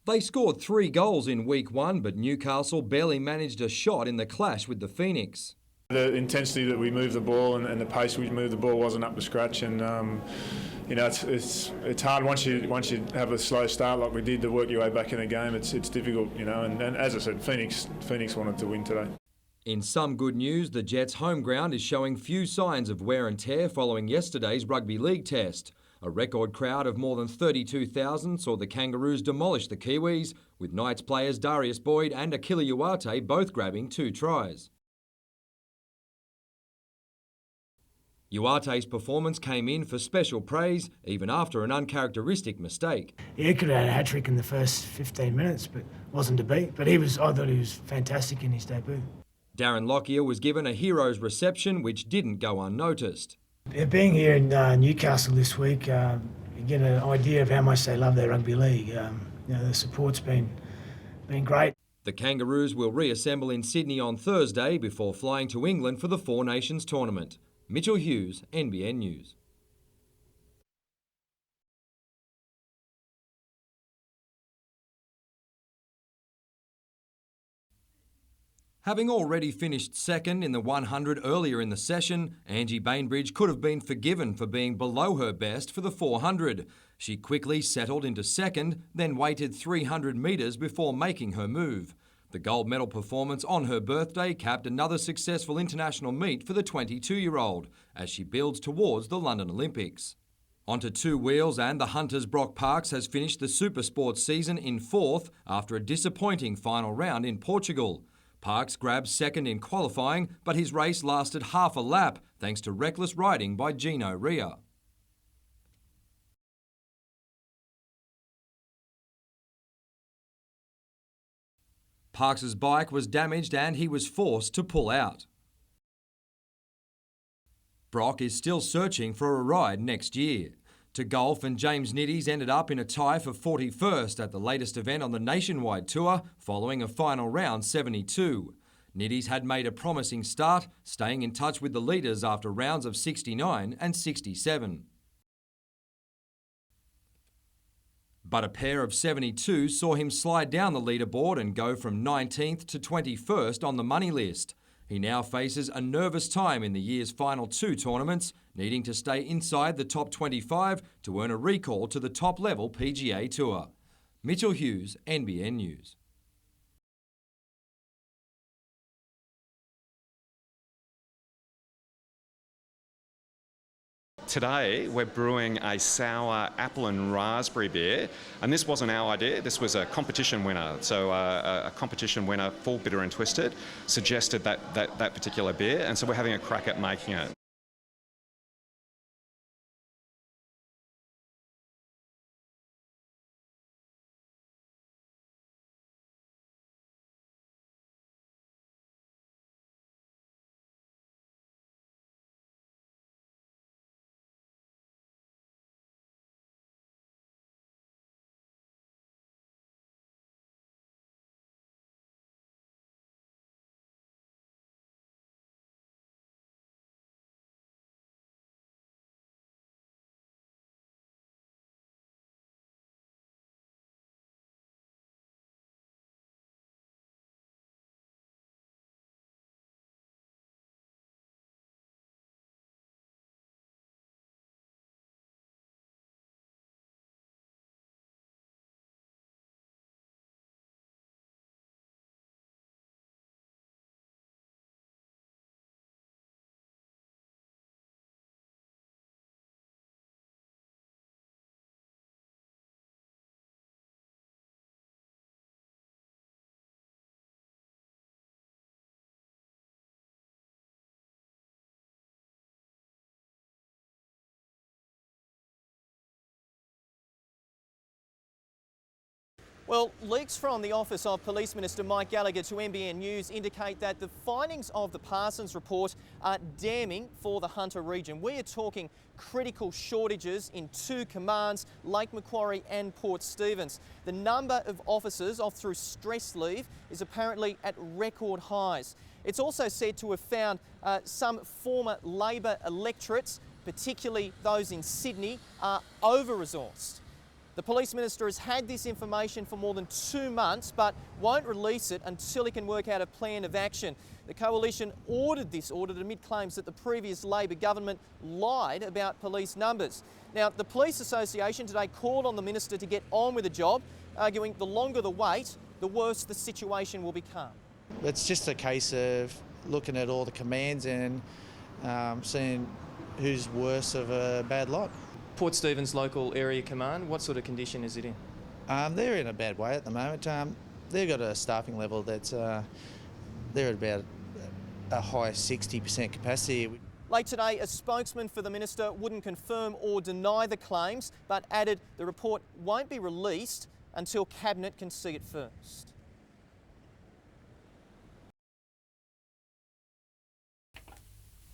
They scored 3 goals in week 1, but Newcastle barely managed a shot in the clash with the Phoenix. The intensity that we moved the ball and the pace we moved the ball wasn't up to scratch, and you know it's hard once you have a slow start like we did to work your way back in the game. It's difficult, you know. And as I said, Phoenix wanted to win today. In some good news, the Jets' home ground is showing few signs of wear and tear following yesterday's rugby league test. A record crowd of more than 32,000 saw the Kangaroos demolish the Kiwis, with Knights players Darius Boyd and Akila Uwate both grabbing 2 tries. Uwate's performance came in for special praise, even after an uncharacteristic mistake. He could have had a hat-trick in the first 15 minutes, but wasn't to be. But I thought he was fantastic in his debut. Darren Lockyer was given a hero's reception, which didn't go unnoticed. Being here in Newcastle this week, you get an idea of how much they love their rugby league. The support's been been great. The Kangaroos will reassemble in Sydney on Thursday before flying to England for the Four Nations tournament. Mitchell Hughes, NBN News. Having already finished second in the 100 earlier in the session, Angie Bainbridge could have been forgiven for being below her best for the 400. She quickly settled into second, then waited 300 metres before making her move. The gold medal performance on her birthday capped another successful international meet for the 22-year-old as she builds towards the London Olympics. Onto two wheels, and the Hunters Brock Parks has finished the Supersport season in fourth after a disappointing final round in Portugal. Parks grabbed second in qualifying, but his race lasted half a lap thanks to reckless riding by Gino Ria. Parks's bike was damaged and he was forced to pull out. Brock is still searching for a ride next year. To golf, and James Niddies ended up in a tie for 41st at the latest event on the nationwide tour following a final round 72. Niddies had made a promising start, staying in touch with the leaders after rounds of 69 and 67. But a pair of 72 saw him slide down the leaderboard and go from 19th to 21st on the money list. He now faces a nervous time in the year's final two tournaments, needing to stay inside the top 25 to earn a recall to the top-level PGA Tour. Mitchell Hughes, NBN News. Today we're brewing a sour apple and raspberry beer, and this wasn't our idea, this was a competition winner. So a competition winner, Full Bitter and Twisted, suggested that particular beer, and so we're having a crack at making it. Well, leaks from the office of Police Minister Mike Gallagher to NBN News indicate that the findings of the Parsons report are damning for the Hunter region. We are talking critical shortages in two commands, Lake Macquarie and Port Stephens. The number of officers off through stress leave is apparently at record highs. It's also said to have found some former Labor electorates, particularly those in Sydney, are over-resourced. The Police Minister has had this information for more than 2 months, but won't release it until he can work out a plan of action. The Coalition ordered this audit amid claims that the previous Labor government lied about police numbers. Now, the Police Association today called on the Minister to get on with the job, arguing the longer the wait, the worse the situation will become. It's just a case of looking at all the commands and seeing who's worse of a bad lot. Port Stephens Local Area Command, what sort of condition is it in? They're in a bad way at the moment. They've got a staffing level that's they're at about a high 60% capacity. Late today, a spokesman for the Minister wouldn't confirm or deny the claims, but added the report won't be released until Cabinet can see it first.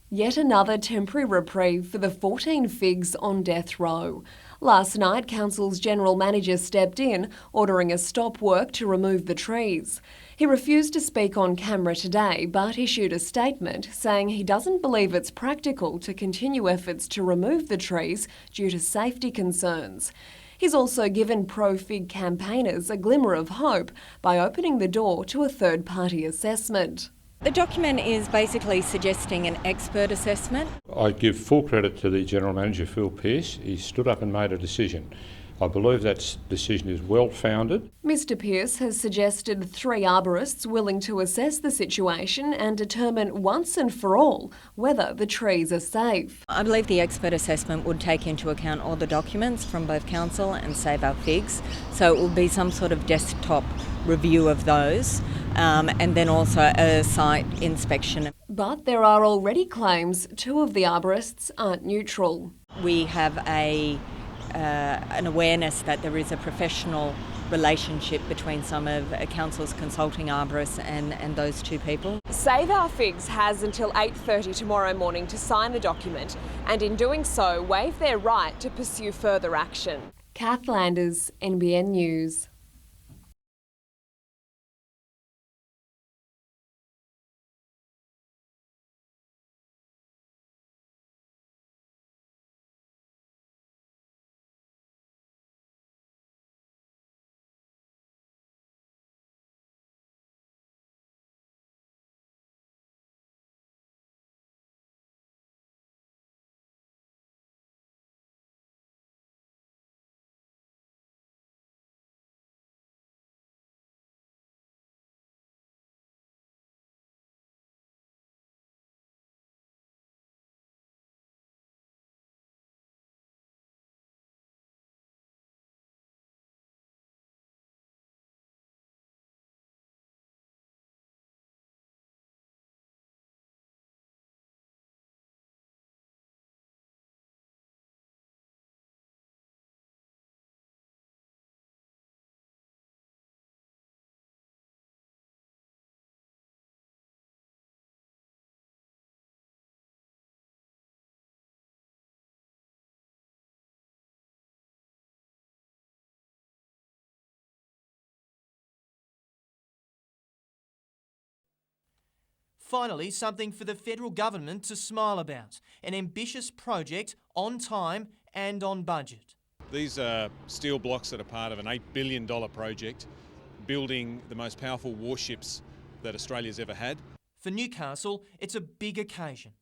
Yet another temporary reprieve for the 14 FIGs on death row. Last night, Council's General Manager stepped in, ordering a stop work to remove the trees. He refused to speak on camera today, but issued a statement saying he doesn't believe it's practical to continue efforts to remove the trees due to safety concerns. He's also given pro-FIG campaigners a glimmer of hope by opening the door to a third-party assessment. The document is basically suggesting an expert assessment. I give full credit to the General Manager, Phil Pearce. He stood up and made a decision. I believe that decision is well founded. Mr Pearce has suggested 3 arborists willing to assess the situation and determine once and for all whether the trees are safe. I believe the expert assessment would take into account all the documents from both Council and Save Our Figs, so it will be some sort of desktop review of those, and then also a site inspection. But there are already claims 2 of the arborists aren't neutral. We have an awareness that there is a professional relationship between some of Council's consulting arborists and those 2 people. Save Our Figs has until 8:30 tomorrow morning to sign the document and in doing so waive their right to pursue further action. Kath Landers, NBN News. Finally, something for the federal government to smile about. An ambitious project on time and on budget. These are steel blocks that are part of an $8 billion project building the most powerful warships that Australia's ever had. For Newcastle, it's a big occasion.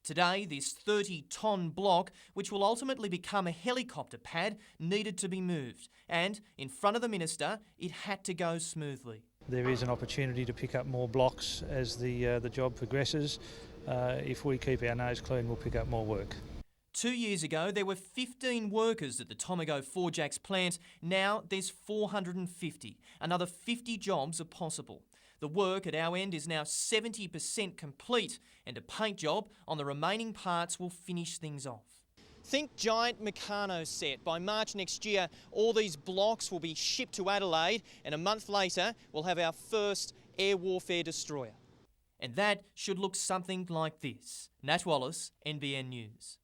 Today, this 30-tonne block, which will ultimately become a helicopter pad, needed to be moved. And in front of the minister, it had to go smoothly. There is an opportunity to pick up more blocks as the job progresses. If we keep our nose clean, we'll pick up more work. 2 years ago, there were 15 workers at the Tomago Forjax plant. Now there's 450. Another 50 jobs are possible. The work at our end is now 70% complete, and a paint job on the remaining parts will finish things off. Think giant Meccano set. By March next year, all these blocks will be shipped to Adelaide, and a month later, we'll have our first air warfare destroyer. And that should look something like this. Nat Wallace, NBN News.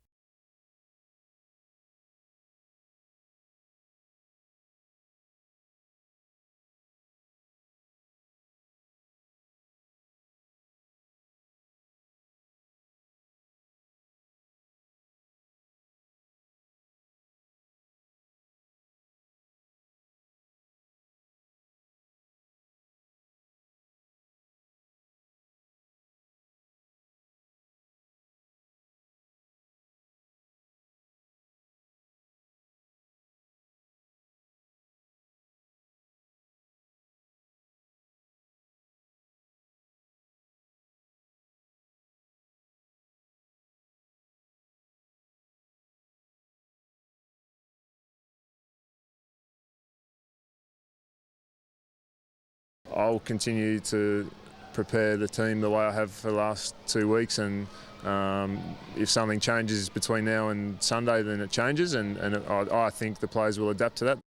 I'll continue to prepare the team the way I have for the last 2 weeks, and if something changes between now and Sunday, then it changes, and I think the players will adapt to that.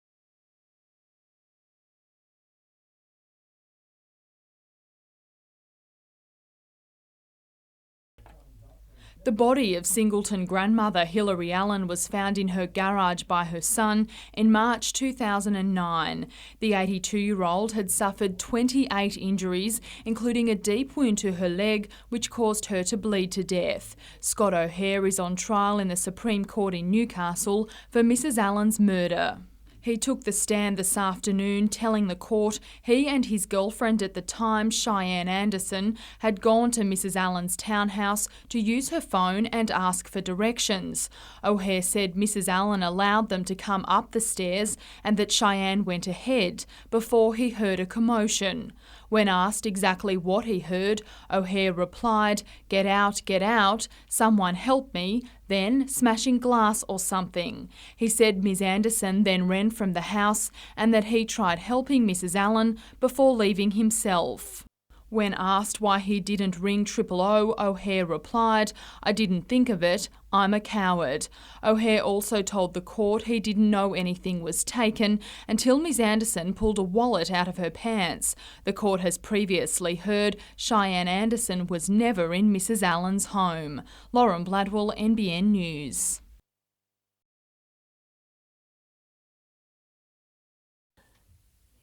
The body of Singleton grandmother Hilary Allen was found in her garage by her son in March 2009. The 82-year-old had suffered 28 injuries, including a deep wound to her leg, which caused her to bleed to death. Scott O'Hare is on trial in the Supreme Court in Newcastle for Mrs Allen's murder. He took the stand this afternoon telling the court he and his girlfriend at the time, Cheyenne Anderson, had gone to Mrs Allen's townhouse to use her phone and ask for directions. O'Hare said Mrs Allen allowed them to come up the stairs and that Cheyenne went ahead before he heard a commotion. When asked exactly what he heard, O'Hare replied, get out, someone help me, then smashing glass or something. He said Ms Anderson then ran from the house and that he tried helping Mrs Allen before leaving himself. When asked why he didn't ring 000, O'Hare replied, I didn't think of it, I'm a coward. O'Hare also told the court he didn't know anything was taken until Ms Anderson pulled a wallet out of her pants. The court has previously heard Cheyenne Anderson was never in Mrs Allen's home. Lauren Bladwell, NBN News.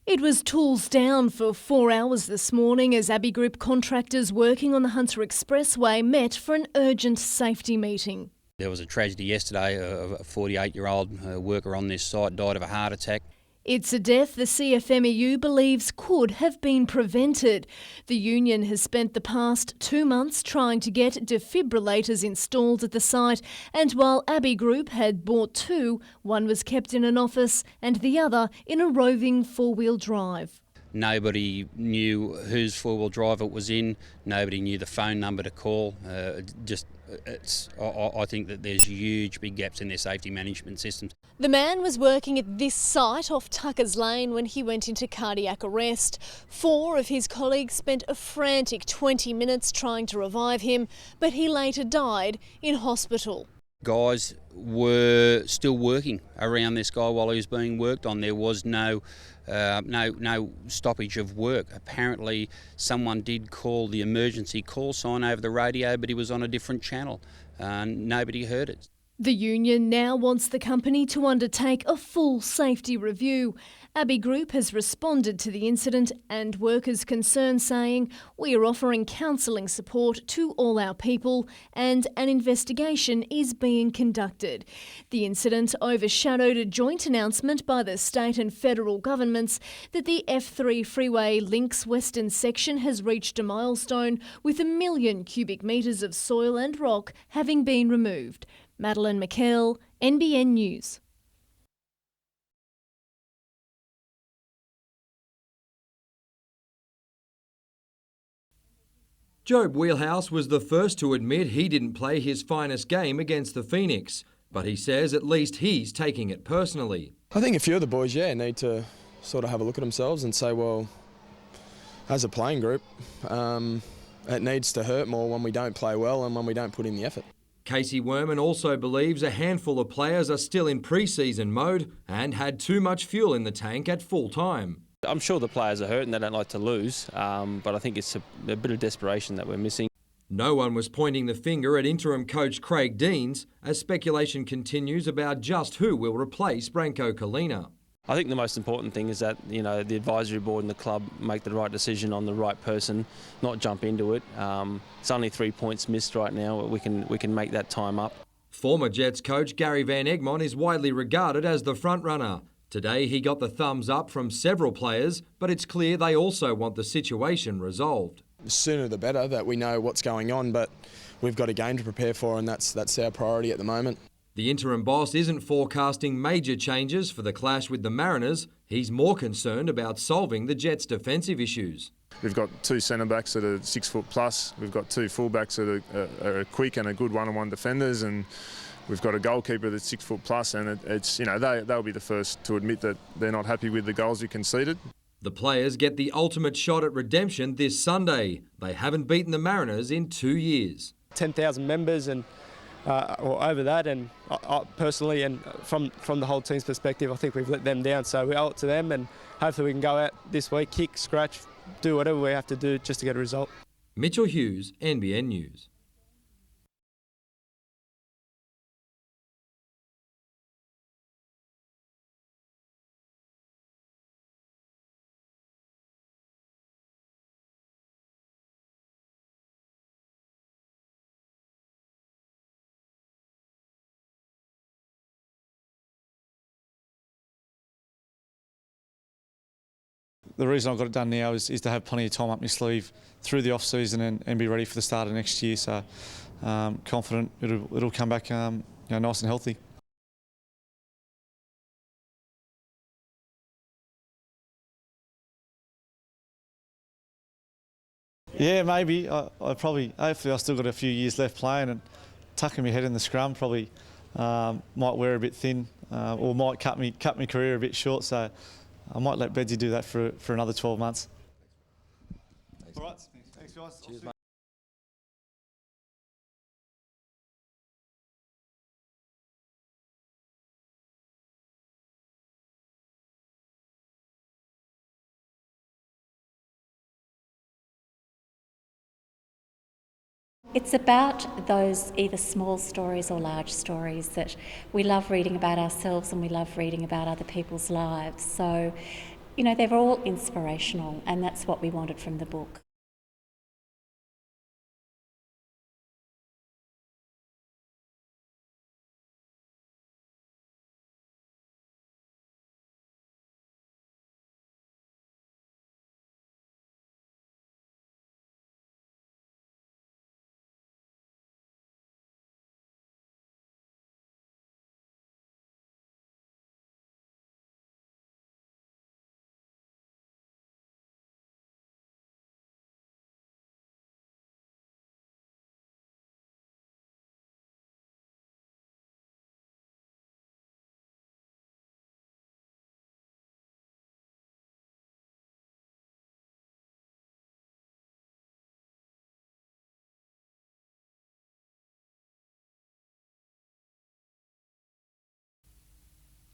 It was tools down for 4 hours this morning as Abbey Group contractors working on the Hunter Expressway met for an urgent safety meeting. There was a tragedy yesterday. A 48-year-old worker on this site died of a heart attack. It's a death the CFMEU believes could have been prevented. The union has spent the past 2 months trying to get defibrillators installed at the site, and while Abbey Group had bought 2, one was kept in an office and the other in a roving four-wheel drive. Nobody knew whose four-wheel drive it was in. Nobody knew the phone number to call. I think that there's huge, big gaps in their safety management systems. The man was working at this site off Tuckers Lane when he went into cardiac arrest. 4 of his colleagues spent a frantic 20 minutes trying to revive him, but he later died in hospital. Guys were still working around this guy while he was being worked on. There was no stoppage of work. Apparently someone did call the emergency call sign over the radio, but he was on a different channel. Nobody heard it. The union now wants the company to undertake a full safety review. Abbey Group has responded to the incident and workers' concerns, saying, we are offering counselling support to all our people and an investigation is being conducted. The incident overshadowed a joint announcement by the state and federal governments that the F3 freeway links western section has reached a milestone with 1 million cubic metres of soil and rock having been removed. Madeline McKell, NBN News. Jobe Wheelhouse was the first to admit he didn't play his finest game against the Phoenix, but he says at least he's taking it personally. I think a few of the boys, need to sort of have a look at themselves and say, well, as a playing group, it needs to hurt more when we don't play well and when we don't put in the effort. Casey Werman also believes a handful of players are still in pre-season mode and had too much fuel in the tank at full time. I'm sure the players are hurt and they don't like to lose, but I think it's a bit of desperation that we're missing. No one was pointing the finger at interim coach Craig Deans as speculation continues about just who will replace Branko Kalina. I think the most important thing is that the advisory board and the club make the right decision on the right person, not jump into it. It's only 3 points missed right now. We can make that time up. Former Jets coach Gary Van Egmond is widely regarded as the front-runner. Today he got the thumbs up from several players, but it's clear they also want the situation resolved. The sooner the better that we know what's going on, but we've got a game to prepare for and that's our priority at the moment. The interim boss isn't forecasting major changes for the clash with the Mariners. He's more concerned about solving the Jets' defensive issues. We've got 2 centre-backs that are 6 foot plus. We've got 2 full-backs that are quick and are good one-on-one defenders, and we've got a goalkeeper that's 6 foot plus. And they'll be the first to admit that they're not happy with the goals we conceded. The players get the ultimate shot at redemption this Sunday. They haven't beaten the Mariners in 2 years. 10,000 members and or over that, and I personally and from the whole team's perspective, I think we've let them down, so we owe it to them, and hopefully we can go out this week, kick, scratch, do whatever we have to do just to get a result. Mitchell Hughes, NBN News. the reason I've got it done now is to have plenty of time up my sleeve through the off season and be ready for the start of next year. So confident it'll come back nice and healthy. Yeah, maybe. Hopefully I still got a few years left playing, and tucking my head in the scrum probably might wear a bit thin, or might cut my career a bit short. So I might let Bedsy do that for another 12 months. All right, thanks guys. Cheers, mate. It's about those either small stories or large stories that we love reading about ourselves, and we love reading about other people's lives. So, they're all inspirational, and that's what we wanted from the book.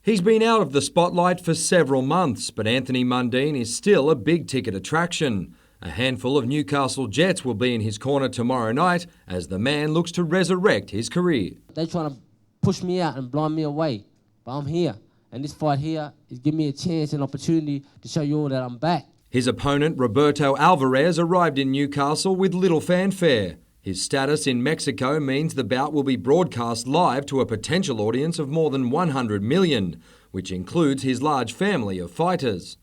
He's been out of the spotlight for several months, but Anthony Mundine is still a big-ticket attraction. A handful of Newcastle Jets will be in his corner tomorrow night as the man looks to resurrect his career. They're trying to push me out and blind me away, but I'm here. And this fight here is giving me a chance and opportunity to show you all that I'm back. His opponent, Roberto Alvarez, arrived in Newcastle with little fanfare. His status in Mexico means the bout will be broadcast live to a potential audience of more than 100 million, which includes his large family of fighters.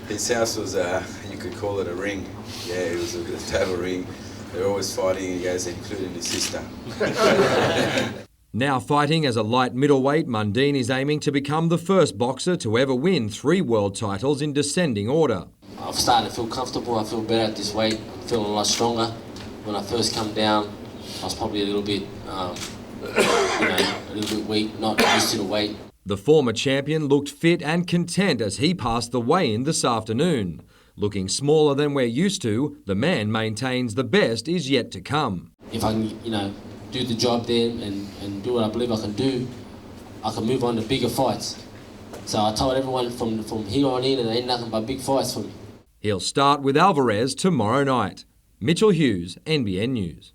His house was, you could call it a ring. Yeah, it was a table ring. They're always fighting, guys, including his sister. Now fighting as a light middleweight, Mundine is aiming to become the first boxer to ever win 3 world titles in descending order. I'm starting to feel comfortable. I feel better at this weight. I'm feeling a lot stronger. When I first come down, I was probably a little bit, weak, not used to the weight. The former champion looked fit and content as he passed the weigh-in this afternoon. Looking smaller than we're used to, the man maintains the best is yet to come. If I can, do the job there and do what I believe I can do, I can move on to bigger fights. So I told everyone from here on in, and there ain't nothing but big fights for me. He'll start with Alvarez tomorrow night. Mitchell Hughes, NBN News.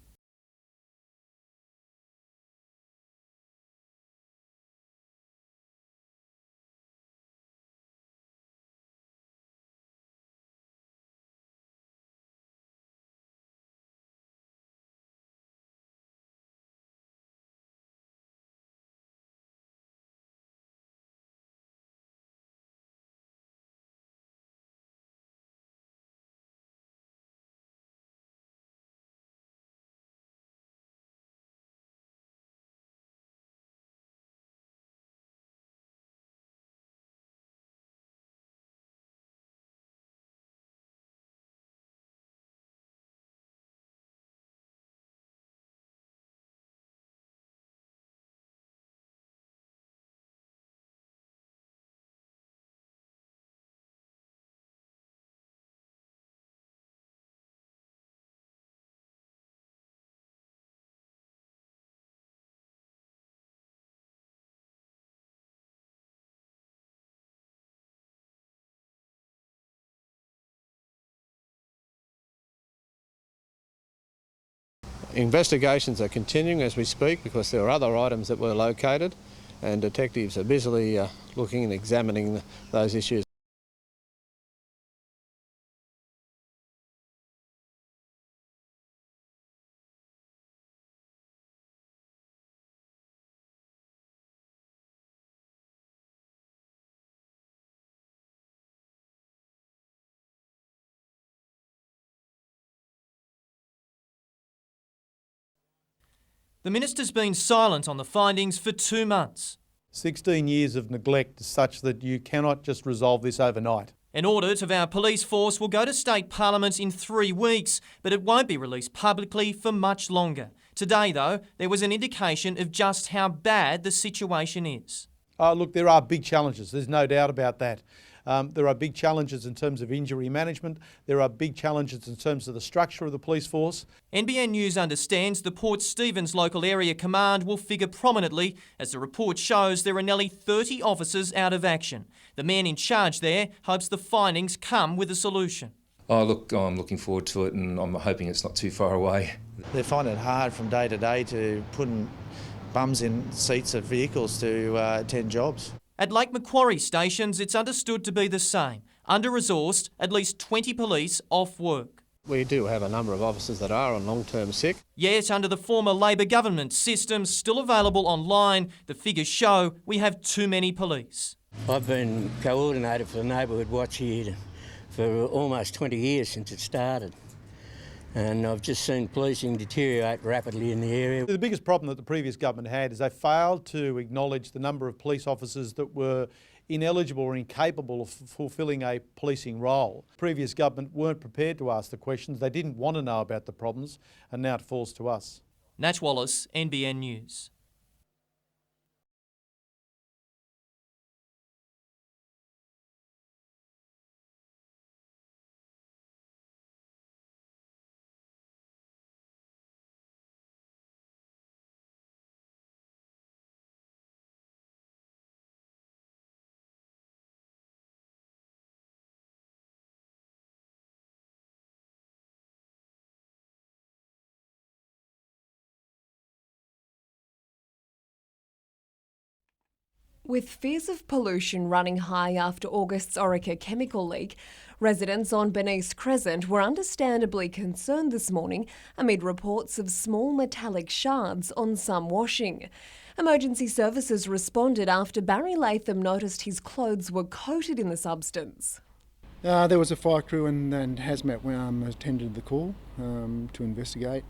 Investigations are continuing as we speak because there are other items that were located, and detectives are busily looking and examining those issues. The minister's been silent on the findings for 2 months. 16 years of neglect is such that you cannot just resolve this overnight. An audit of our police force will go to state parliament in 3 weeks, but it won't be released publicly for much longer. Today, though, there was an indication of just how bad the situation is. Look, there are big challenges. There's no doubt about that. There are big challenges in terms of injury management. There are big challenges in terms of the structure of the police force. NBN News understands the Port Stephens Local Area Command will figure prominently as the report shows there are nearly 30 officers out of action. The man in charge there hopes the findings come with a solution. Oh, look, I'm looking forward to it and I'm hoping it's not too far away. They find it hard from day to day to put bums in seats of vehicles to attend jobs. At Lake Macquarie stations, it's understood to be the same. Under-resourced, at least 20 police off work. We do have a number of officers that are on long-term sick. Yet, under the former Labor government system still available online, the figures show we have too many police. I've been coordinator for the Neighbourhood Watch here for almost 20 years since it started. And I've just seen policing deteriorate rapidly in the area. The biggest problem that the previous government had is they failed to acknowledge the number of police officers that were ineligible or incapable of fulfilling a policing role. The previous government weren't prepared to ask the questions, they didn't want to know about the problems, and now it falls to us. Nat Wallace, NBN News. With fears of pollution running high after August's Orica chemical leak, residents on Bernice Crescent were understandably concerned this morning amid reports of small metallic shards on some washing. Emergency services responded after Barry Latham noticed his clothes were coated in the substance. There was a fire crew and hazmat attended the call to investigate.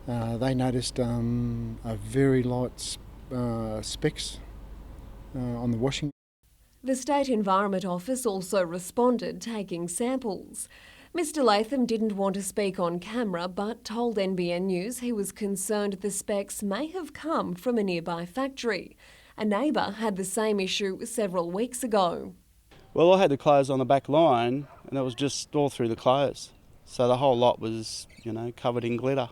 They noticed a very light specks on the washing. The State Environment Office also responded, taking samples. Mr Latham didn't want to speak on camera but told NBN News he was concerned the specks may have come from a nearby factory. A neighbour had the same issue several weeks ago. Well, I had the clothes on the back line and it was just all through the clothes. So the whole lot was, covered in glitter.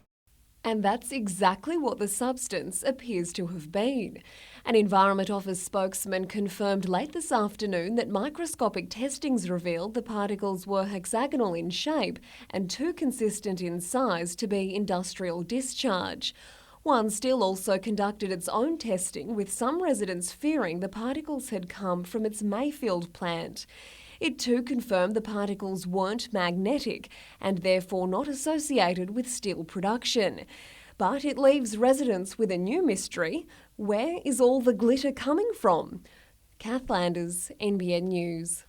And that's exactly what the substance appears to have been. An Environment Office spokesman confirmed late this afternoon that microscopic testings revealed the particles were hexagonal in shape and too consistent in size to be industrial discharge. One Steel also conducted its own testing, with some residents fearing the particles had come from its Mayfield plant. It too confirmed the particles weren't magnetic and therefore not associated with steel production. But it leaves residents with a new mystery. Where is all the glitter coming from? Kath Landers, NBN News.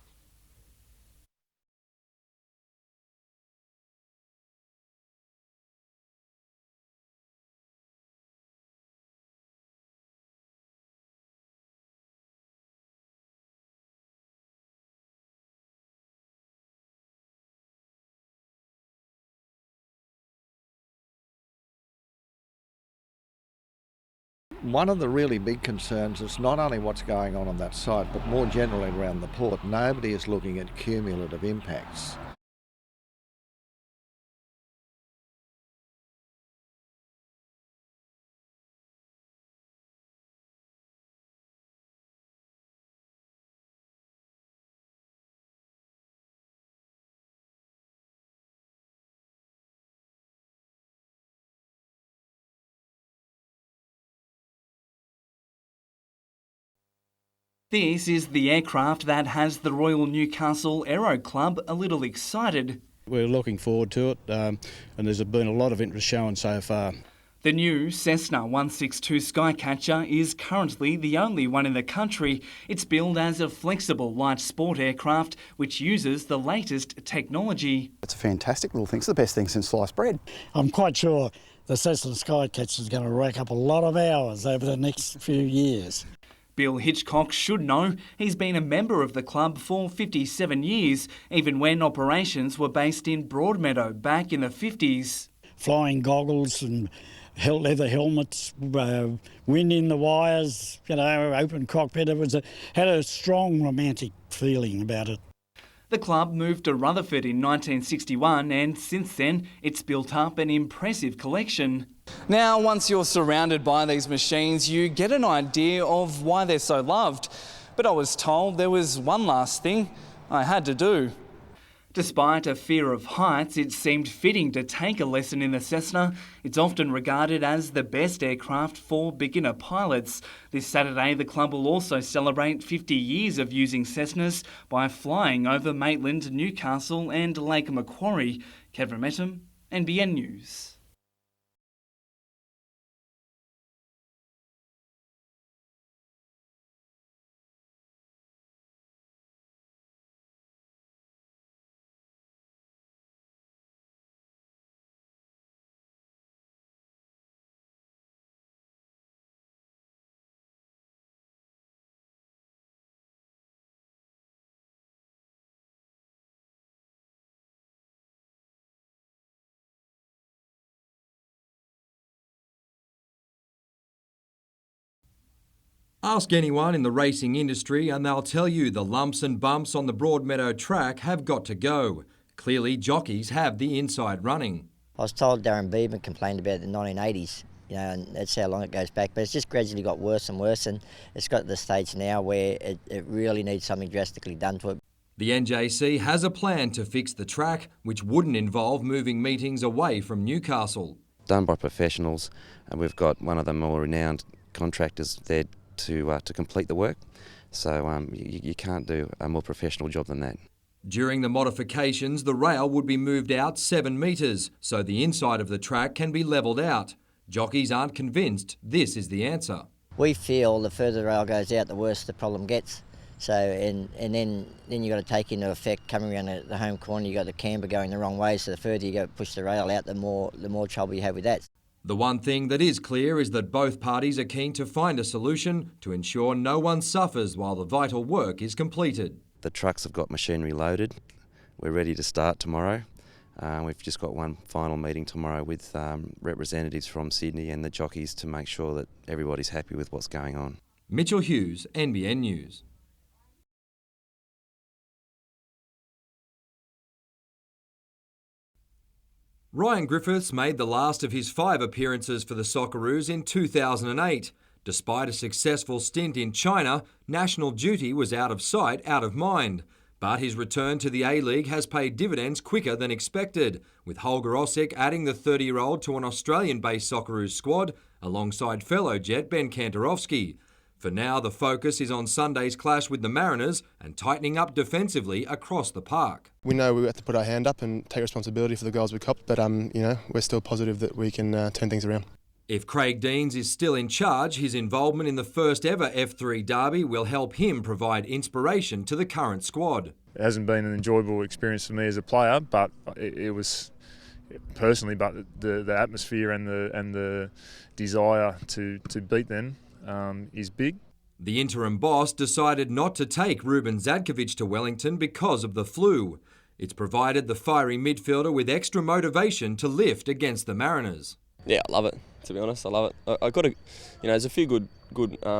One of the really big concerns is not only what's going on that site, but more generally around the port. Nobody is looking at cumulative impacts. This is the aircraft that has the Royal Newcastle Aero Club a little excited. We're looking forward to it and there's been a lot of interest shown so far. The new Cessna 162 Skycatcher is currently the only one in the country. It's billed as a flexible light sport aircraft which uses the latest technology. It's a fantastic little thing. It's the best thing since sliced bread. I'm quite sure the Cessna Skycatcher is going to rack up a lot of hours over the next few years. Bill Hitchcock should know. He's been a member of the club for 57 years, even when operations were based in Broadmeadow back in the 50s. Flying goggles and leather helmets, wind in the wires, open cockpit. Had a strong romantic feeling about it. The club moved to Rutherford in 1961 and since then it's built up an impressive collection. Now, once you're surrounded by these machines, you get an idea of why they're so loved. But I was told there was one last thing I had to do. Despite a fear of heights, it seemed fitting to take a lesson in the Cessna. It's often regarded as the best aircraft for beginner pilots. This Saturday, the club will also celebrate 50 years of using Cessnas by flying over Maitland, Newcastle and Lake Macquarie. Kevin Mettam, NBN News. Ask anyone in the racing industry and they'll tell you the lumps and bumps on the Broadmeadow track have got to go. Clearly, jockeys have the inside running. I was told Darren Beeman complained about the 1980s, and that's how long it goes back. But it's just gradually got worse and worse, and it's got to the stage now where it really needs something drastically done to it. The NJC has a plan to fix the track, which wouldn't involve moving meetings away from Newcastle. Done by professionals, and we've got one of the more renowned contractors there to complete the work. So you can't do a more professional job than that. During the modifications, the rail would be moved out 7 metres, so the inside of the track can be levelled out. Jockeys aren't convinced this is the answer. We feel the further the rail goes out, the worse the problem gets. So, and then you've got to take into effect coming around the home corner, you've got the camber going the wrong way, so the further you go push the rail out, the more trouble you have with that. The one thing that is clear is that both parties are keen to find a solution to ensure no one suffers while the vital work is completed. The trucks have got machinery loaded. We're ready to start tomorrow. We've just got one final meeting tomorrow with representatives from Sydney and the jockeys to make sure that everybody's happy with what's going on. Mitchell Hughes, NBN News. Ryan Griffiths made the last of his 5 appearances for the Socceroos in 2008. Despite a successful stint in China, national duty was out of sight, out of mind. But his return to the A-League has paid dividends quicker than expected, with Holger Osick adding the 30-year-old to an Australian-based Socceroos squad alongside fellow Jet Ben Kantarovski. For now, the focus is on Sunday's clash with the Mariners and tightening up defensively across the park. We know we have to put our hand up and take responsibility for the goals we copped, but we're still positive that we can turn things around. If Craig Deans is still in charge, his involvement in the first ever F3 derby will help him provide inspiration to the current squad. It hasn't been an enjoyable experience for me as a player, but it was personally. But the atmosphere and the desire to beat them is big. The interim boss decided not to take Ruben Zadkovic to Wellington because of the flu. It's provided the fiery midfielder with extra motivation to lift against the Mariners. Yeah, I love it. To be honest, I love it. I got to, there's a few good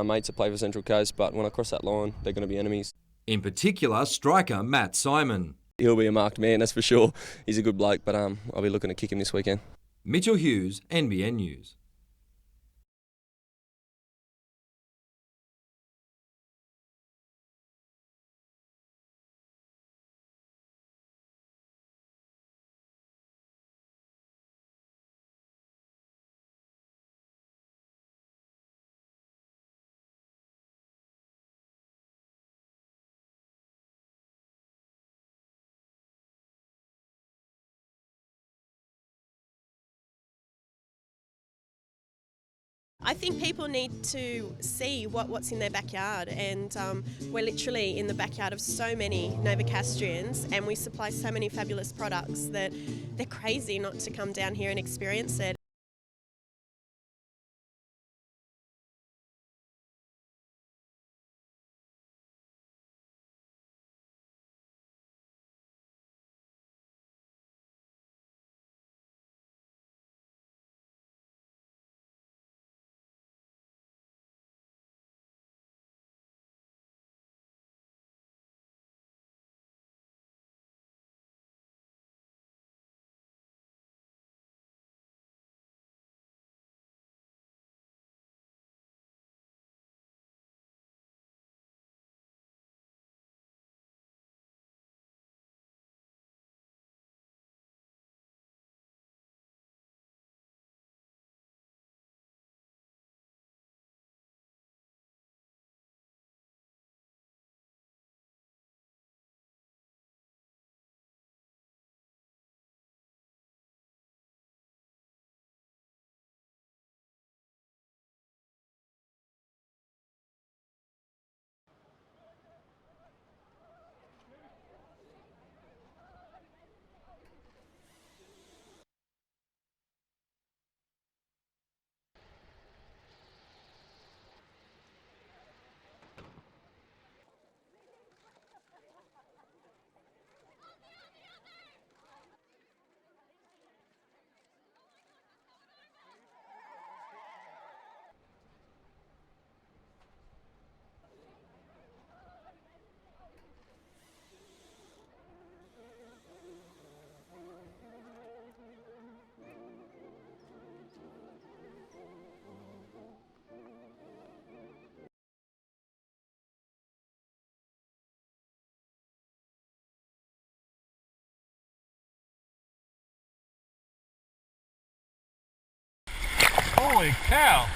mates that play for Central Coast, but when I cross that line, they're going to be enemies. In particular, striker Matt Simon. He'll be a marked man, that's for sure. He's a good bloke, but I'll be looking to kick him this weekend. Mitchell Hughes, NBN News. I think people need to see what's in their backyard, and we're literally in the backyard of so many Novocastrians, and we supply so many fabulous products that they're crazy not to come down here and experience it. Holy cow!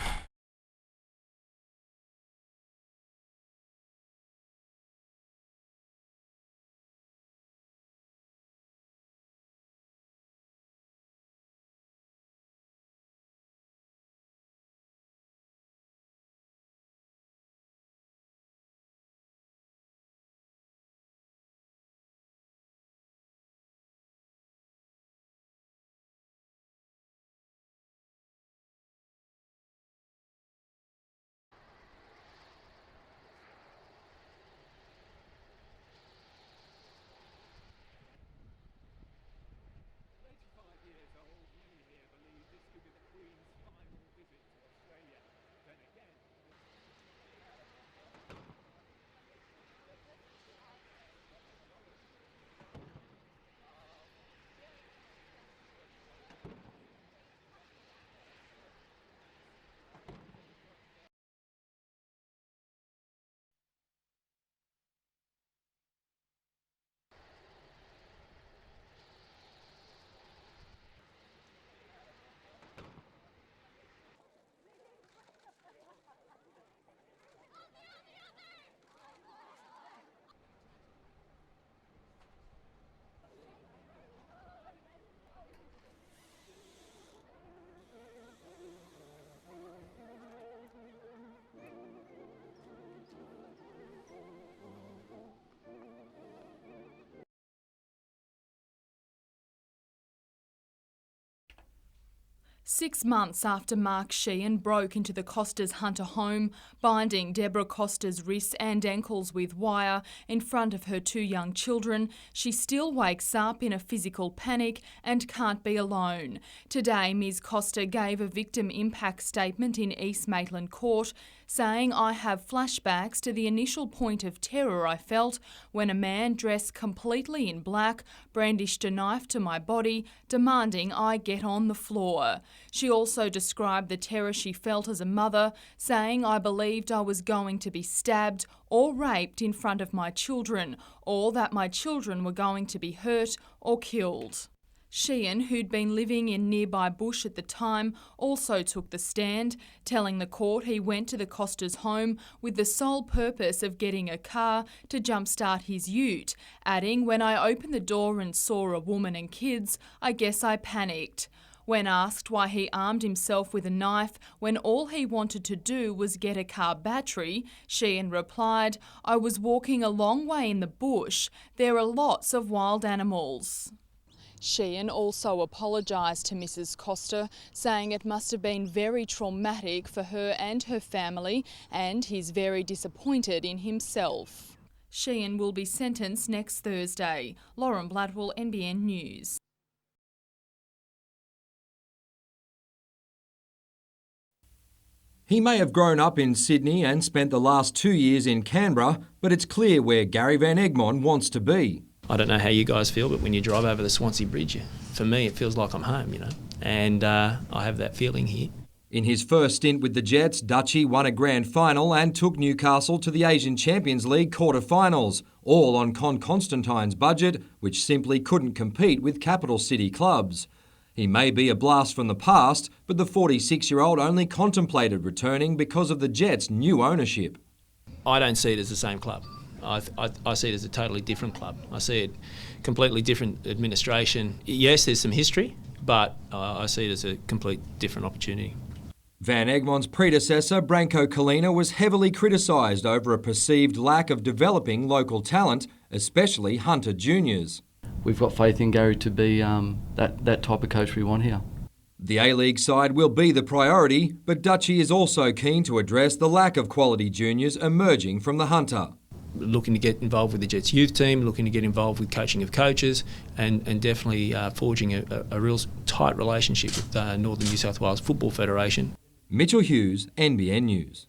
Six months after Mark Sheehan broke into the Costas Hunter home, binding Deborah Costa's wrists and ankles with wire in front of her two young children, she still wakes up in a physical panic and can't be alone. Today, Ms Costa gave a victim impact statement in East Maitland Court, saying, "I have flashbacks to the initial point of terror I felt when a man dressed completely in black brandished a knife to my body, demanding I get on the floor." She also described the terror she felt as a mother, saying, "I believed I was going to be stabbed or raped in front of my children, or that my children were going to be hurt or killed." Sheehan, who'd been living in nearby bush at the time, also took the stand, telling the court he went to the Costas' home with the sole purpose of getting a car to jumpstart his ute, adding, "When I opened the door and saw a woman and kids, I guess I panicked." When asked why he armed himself with a knife when all he wanted to do was get a car battery, Sheehan replied, "I was walking a long way in the bush. There are lots of wild animals." Sheehan also apologised to Mrs Costa, saying it must have been very traumatic for her and her family, and he's very disappointed in himself. Sheehan will be sentenced next Thursday. Lauren Bladwell, NBN News. He may have grown up in Sydney and spent the last 2 years in Canberra, but it's clear where Gary Van Egmond wants to be. I don't know how you guys feel, but when you drive over the Swansea Bridge, for me it feels like I'm home, and I have that feeling here. In his first stint with the Jets, Dutchie won a grand final and took Newcastle to the Asian Champions League quarter-finals, all on Con Constantine's budget, which simply couldn't compete with capital city clubs. He may be a blast from the past, but the 46-year-old only contemplated returning because of the Jets' new ownership. I don't see it as the same club. I see it as a totally different club. I see it completely different administration. Yes, there's some history, but I see it as a complete different opportunity. Van Egmond's predecessor, Branko Kalina, was heavily criticised over a perceived lack of developing local talent, especially Hunter Juniors. We've got faith in Gary to be that type of coach we want here. The A-League side will be the priority, but Dutchie is also keen to address the lack of quality juniors emerging from the Hunter. Looking to get involved with the Jets youth team, looking to get involved with coaching of coaches, and definitely forging a real tight relationship with Northern New South Wales Football Federation. Mitchell Hughes, NBN News.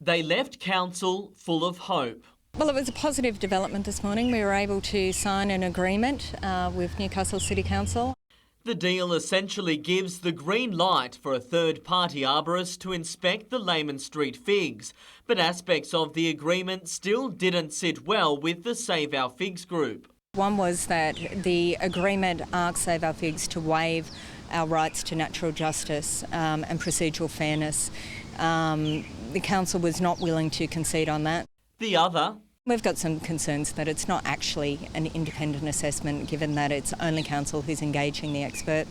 They left council full of hope. Well, it was a positive development this morning. We were able to sign an agreement with Newcastle City Council. The deal essentially gives the green light for a third-party arborist to inspect the Lehman Street figs, but aspects of the agreement still didn't sit well with the Save Our Figs group. One was that the agreement asks Save Our Figs to waive our rights to natural justice and procedural fairness. The council was not willing to concede on that. The other? We've got some concerns that it's not actually an independent assessment, given that it's only council who's engaging the expert.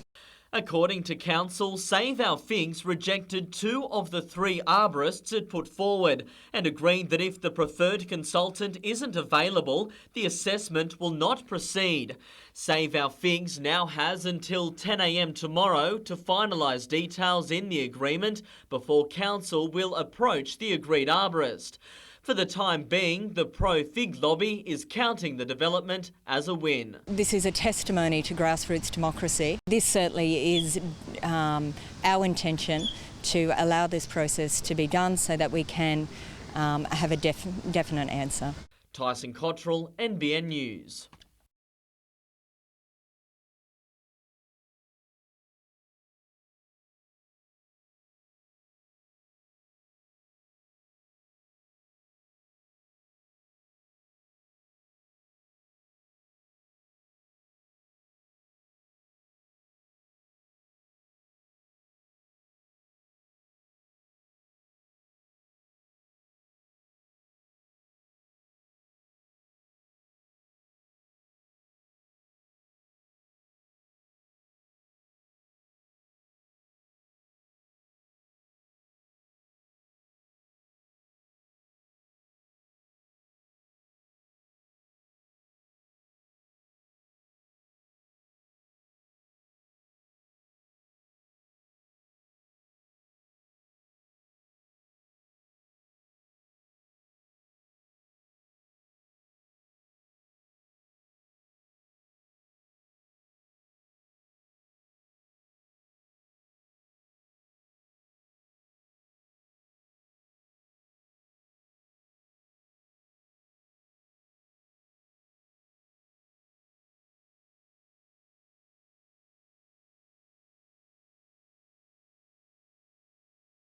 According to council, Save Our Figs rejected 2 of the 3 arborists it put forward and agreed that if the preferred consultant isn't available, the assessment will not proceed. Save Our Figs now has until 10 a.m. tomorrow to finalise details in the agreement before council will approach the agreed arborist. For the time being, the pro-fig lobby is counting the development as a win. This is a testimony to grassroots democracy. This certainly is our intention to allow this process to be done so that we can have a definite answer. Tyson Cottrell, NBN News.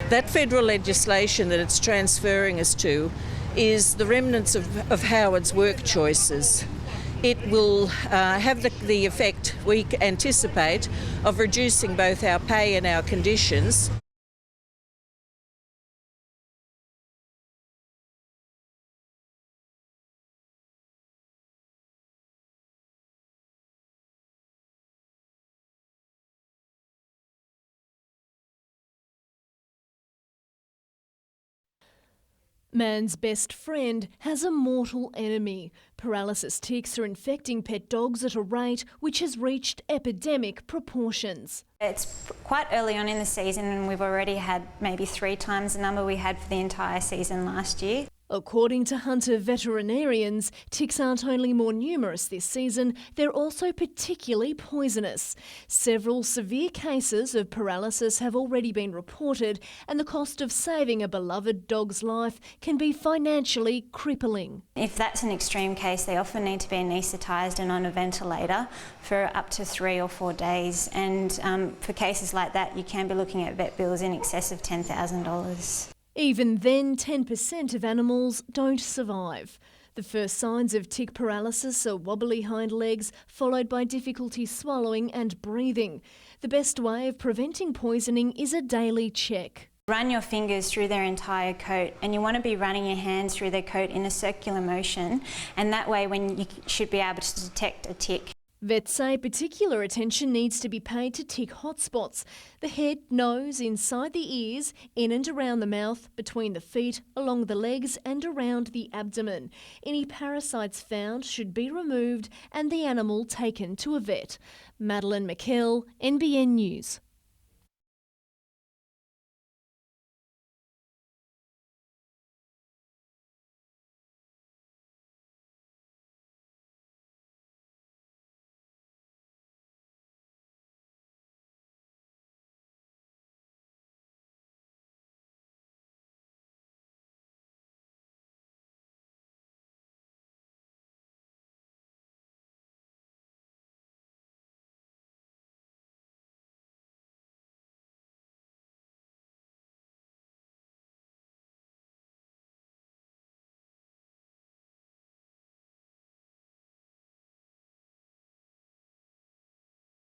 That federal legislation that it's transferring us to is the remnants of Howard's work choices. It will have the effect, we anticipate, of reducing both our pay and our conditions. Man's best friend has a mortal enemy. Paralysis ticks are infecting pet dogs at a rate which has reached epidemic proportions. It's quite early on in the season and we've already had maybe 3 times the number we had for the entire season last year. According to hunter veterinarians, ticks aren't only more numerous this season, they're also particularly poisonous. Several severe cases of paralysis have already been reported, and the cost of saving a beloved dog's life can be financially crippling. If that's an extreme case, they often need to be anaesthetised and on a ventilator for up to 3 or 4 days. And for cases like that, you can be looking at vet bills in excess of $10,000. Even then, 10% of animals don't survive. The first signs of tick paralysis are wobbly hind legs, followed by difficulty swallowing and breathing. The best way of preventing poisoning is a daily check. Run your fingers through their entire coat, and you want to be running your hands through their coat in a circular motion, and that way you should be able to detect a tick. Vets say particular attention needs to be paid to tick hotspots: the head, nose, inside the ears, in and around the mouth, between the feet, along the legs and around the abdomen. Any parasites found should be removed and the animal taken to a vet. Madeline McKell, NBN News.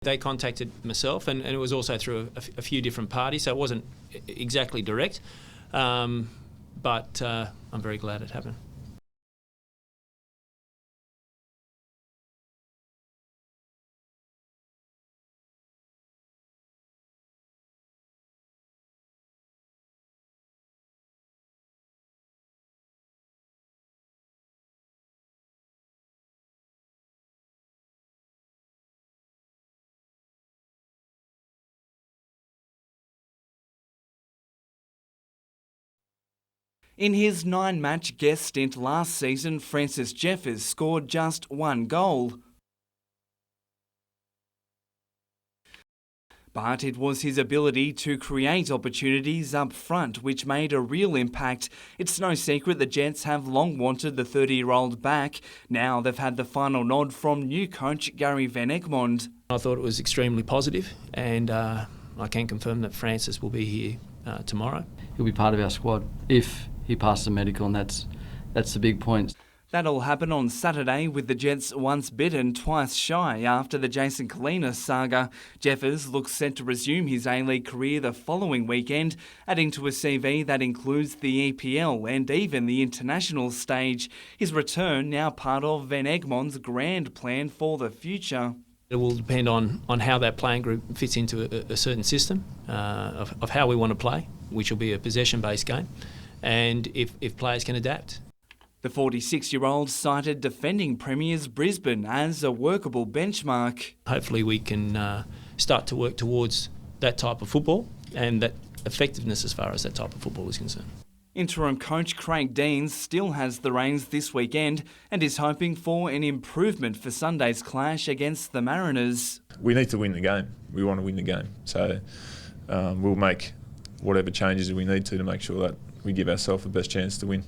They contacted myself, and it was also through a few different parties, so it wasn't exactly direct, but I'm very glad it happened. In his 9-match guest stint last season, Francis Jeffers scored just 1 goal. But it was his ability to create opportunities up front which made a real impact. It's no secret the Jets have long wanted the 30-year-old back. Now they've had the final nod from new coach Gary Van Egmond. I thought it was extremely positive, and I can confirm that Francis will be here tomorrow. He'll be part of our squad if he passes the medical, and that's the big point. That'll happen on Saturday with the Jets once bitten, twice shy after the Jason Kalina saga. Jeffers looks set to resume his A-League career the following weekend, adding to a CV that includes the EPL and even the international stage. His return now part of Van Egmond's grand plan for the future. It will depend on how that playing group fits into a certain system of how we want to play, which will be a possession-based game, and if players can adapt. The 46-year-old cited defending premiers Brisbane as a workable benchmark. Hopefully we can start to work towards that type of football and that effectiveness as far as that type of football is concerned. Interim coach Craig Deans still has the reins this weekend and is hoping for an improvement for Sunday's clash against the Mariners. We need to win the game. We want to win the game. So we'll make whatever changes we need to make sure that we give ourselves the best chance to win.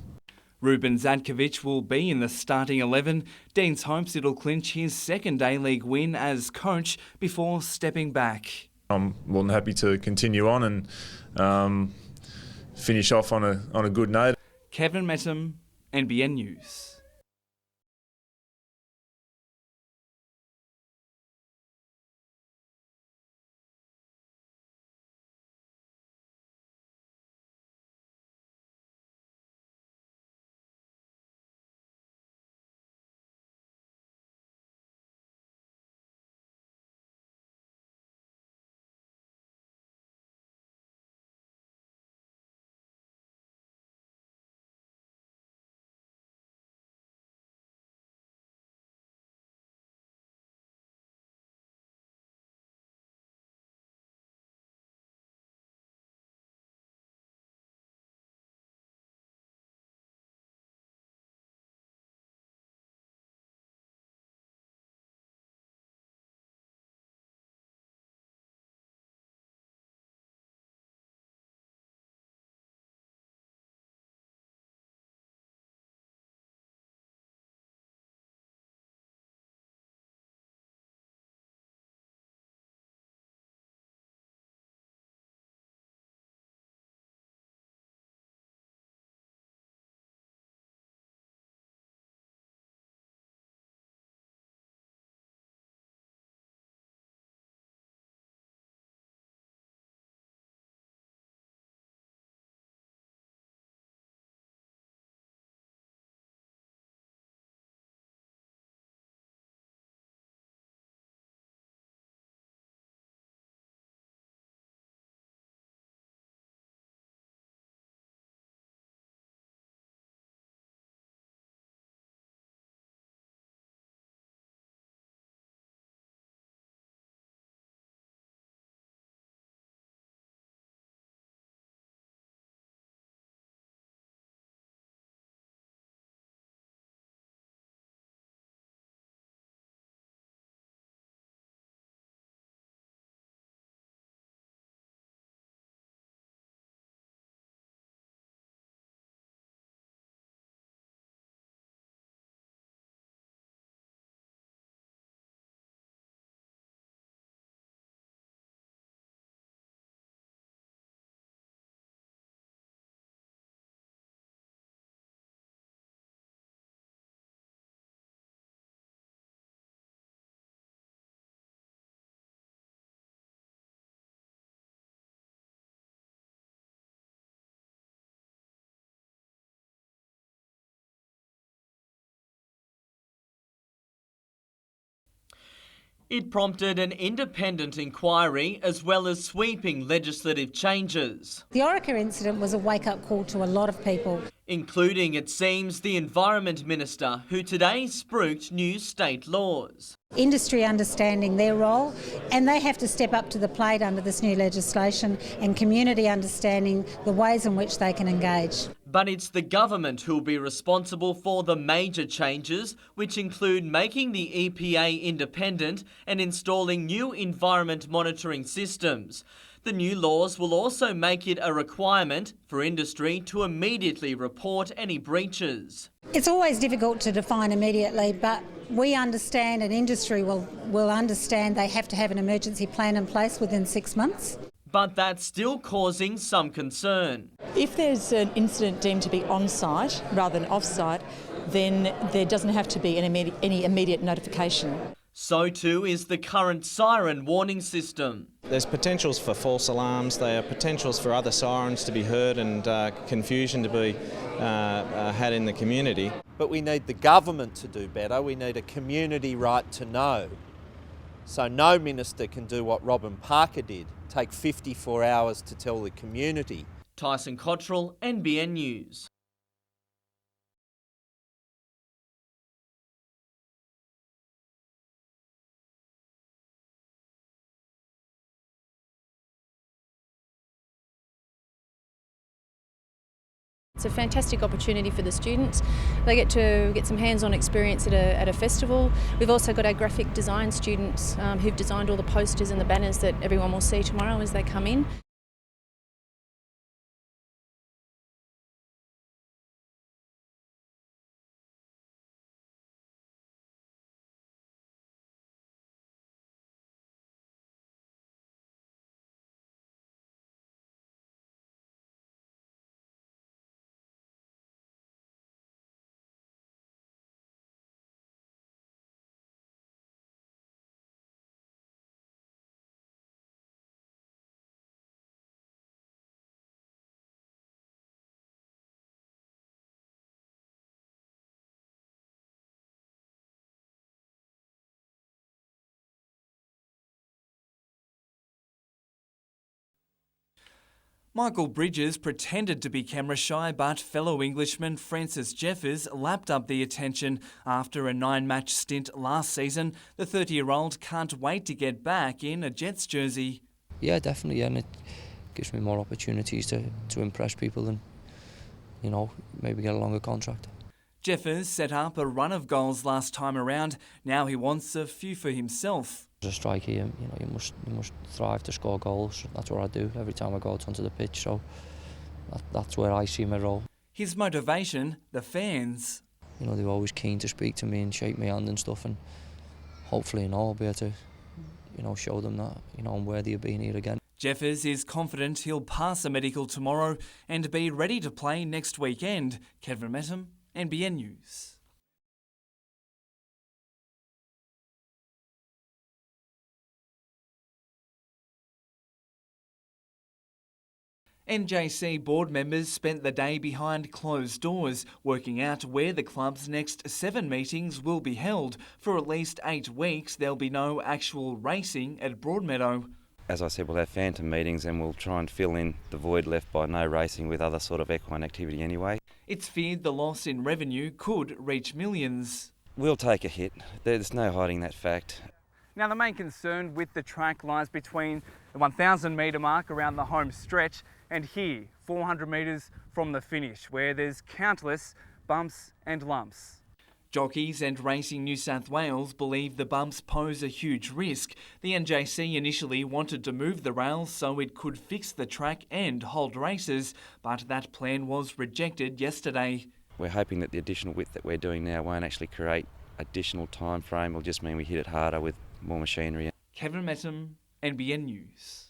Ruben Zadkovic will be in the starting 11. Deans hopes it'll clinch his second A-League win as coach before stepping back. I'm more than happy to continue on and finish off on a good note. Kevin Metham, NBN News. It prompted an independent inquiry as well as sweeping legislative changes. The Orica incident was a wake-up call to a lot of people. Including, it seems, the Environment Minister, who today spruiked new state laws. Industry understanding their role, and they have to step up to the plate under this new legislation, and community understanding the ways in which they can engage. But it's the government who'll be responsible for the major changes, which include making the EPA independent and installing new environment monitoring systems. The new laws will also make it a requirement for industry to immediately report any breaches. It's always difficult to define immediately, but we understand, and industry will understand, they have to have an emergency plan in place within 6 months. But that's still causing some concern. If there's an incident deemed to be on-site rather than off-site, then there doesn't have to be any immediate notification. So too is the current siren warning system. There's potentials for false alarms, there are potentials for other sirens to be heard and confusion to be had in the community. But we need the government to do better. We need a community right to know. So no minister can do what Robin Parker did, take 54 hours to tell the community. Tyson Cottrell, NBN News. It's a fantastic opportunity for the students. They get to get some hands-on experience at a festival. We've also got our graphic design students who've designed all the posters and the banners that everyone will see tomorrow as they come in. Michael Bridges pretended to be camera shy, but fellow Englishman Francis Jeffers lapped up the attention after a 9-match stint last season. The 30-year-old can't wait to get back in a Jets jersey. Yeah, definitely, and it gives me more opportunities to impress people and, you know, maybe get a longer contract. Jeffers set up a run of goals last time around. Now he wants a few for himself. As a striker, you must thrive to score goals. That's what I do every time I go out onto the pitch. So that's where I see my role. His motivation, the fans. You know, they're always keen to speak to me and shake my hand and stuff, and hopefully, you know, I'll be able to, you know, show them that, you know, I'm worthy of being here again. Jeffers is confident he'll pass a medical tomorrow and be ready to play next weekend. Kevin Metham, NBN News. NJC board members spent the day behind closed doors, working out where the club's next 7 meetings will be held. For at least 8 weeks, there'll be no actual racing at Broadmeadow. As I said, we'll have phantom meetings and we'll try and fill in the void left by no racing with other sort of equine activity anyway. It's feared the loss in revenue could reach millions. We'll take a hit. There's no hiding that fact. Now, the main concern with the track lies between the 1,000 metre mark around the home stretch and here, 400 metres from the finish, where there's countless bumps and lumps. Jockeys and Racing New South Wales believe the bumps pose a huge risk. The NJC initially wanted to move the rails so it could fix the track and hold races, but that plan was rejected yesterday. We're hoping that the additional width that we're doing now won't actually create additional time frame. It'll just mean we hit it harder with more machinery. Kevin Metham, NBN News.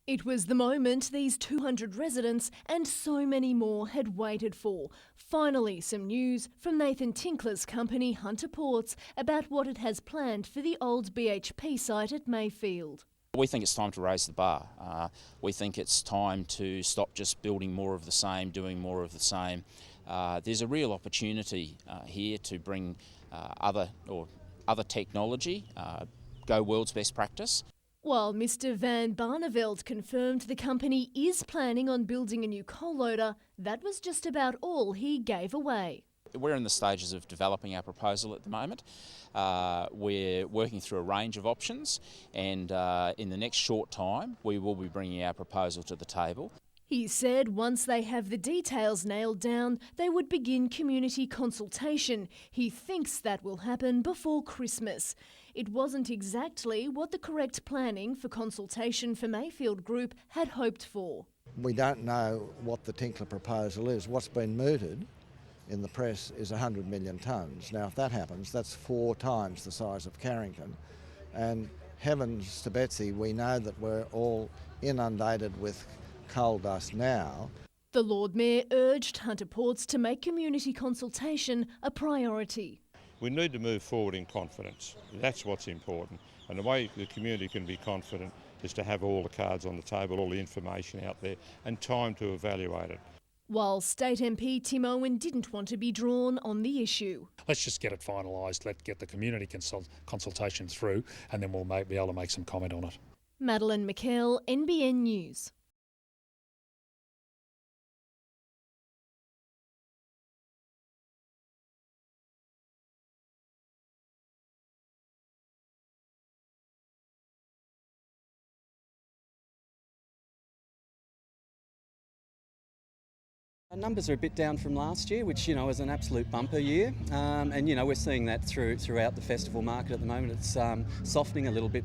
It was the moment these 200 residents and so many more had waited for. Finally, some news from Nathan Tinkler's company Hunter Ports about what it has planned for the old BHP site at Mayfield. We think it's time to raise the bar. We think it's time to stop just building more of the same, doing more of the same. There's a real opportunity here to bring other technology, go world's best practice. While Mr Van Barneveld confirmed the company is planning on building a new coal loader, that was just about all he gave away. We're in the stages of developing our proposal at the moment. We're working through a range of options, and in the next short time we will be bringing our proposal to the table. He said once they have the details nailed down, they would begin community consultation. He thinks that will happen before Christmas. It wasn't exactly what the correct planning for consultation for Mayfield Group had hoped for. We don't know what the Tinkler proposal is. What's been mooted in the press is 100 million tonnes. Now, if that happens, that's 4 times the size of Carrington. And heavens to Betsy, we know that we're all inundated with coal dust now. The Lord Mayor urged Hunter Ports to make community consultation a priority. We need to move forward in confidence. That's what's important. And the way the community can be confident is to have all the cards on the table, all the information out there, and time to evaluate it. While State MP Tim Owen didn't want to be drawn on the issue. Let's just get it finalised, let's get the community consultation through, and then we'll be able to make some comment on it. Madeline McKell, NBN News. Our numbers are a bit down from last year, which, is an absolute bumper year. And, we're seeing that throughout the festival market at the moment. It's softening a little bit.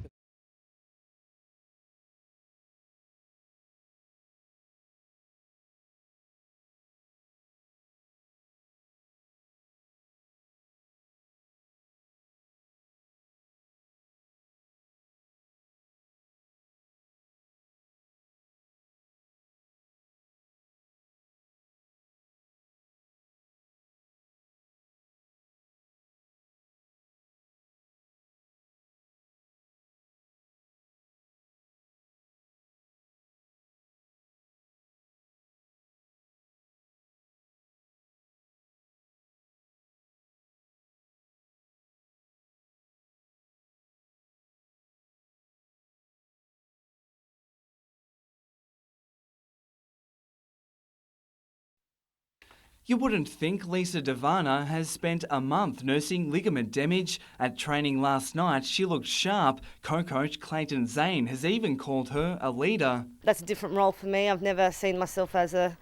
You wouldn't think Lisa Devana has spent a month nursing ligament damage. At training last night, she looked sharp. Co-coach Clayton Zane has even called her a leader. That's a different role for me. I've never seen myself as a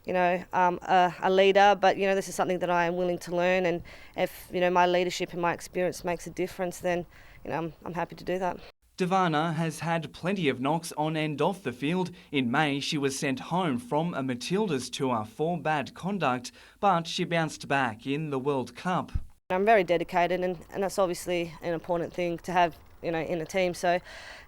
leader, but this is something that I am willing to learn, and if my leadership and my experience makes a difference, then I'm happy to do that. Devana has had plenty of knocks on and off the field. In May, she was sent home from a Matildas tour for bad conduct, but she bounced back in the World Cup. I'm very dedicated, and that's obviously an important thing to have in a team. So,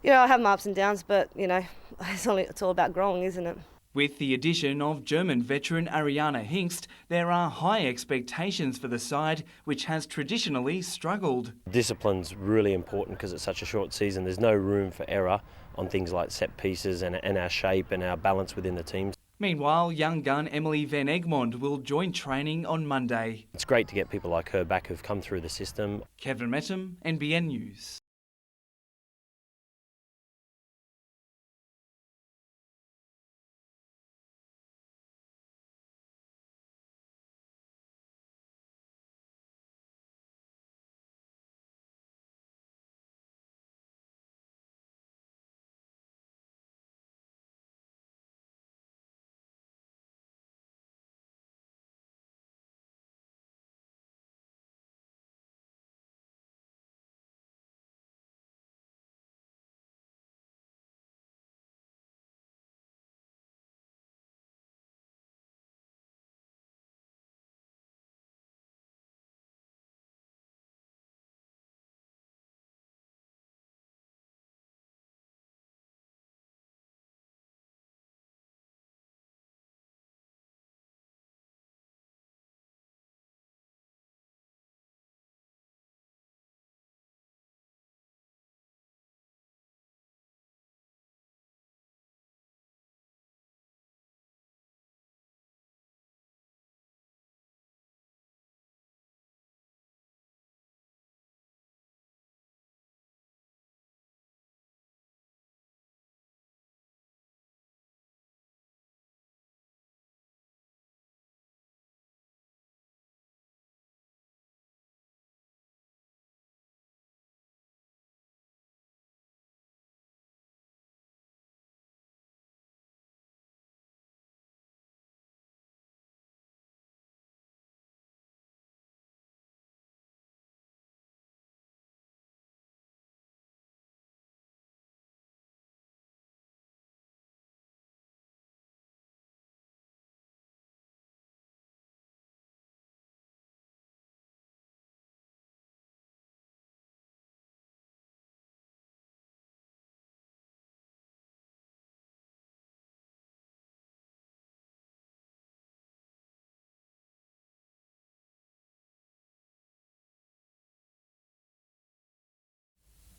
I have my ups and downs, but it's all about growing, isn't it? With the addition of German veteran Ariana Hinkst, there are high expectations for the side, which has traditionally struggled. Discipline's really important because it's such a short season. There's no room for error on things like set pieces and our shape and our balance within the teams. Meanwhile, young gun Emily Van Egmond will join training on Monday. It's great to get people like her back who've come through the system. Kevin Mettam, NBN News.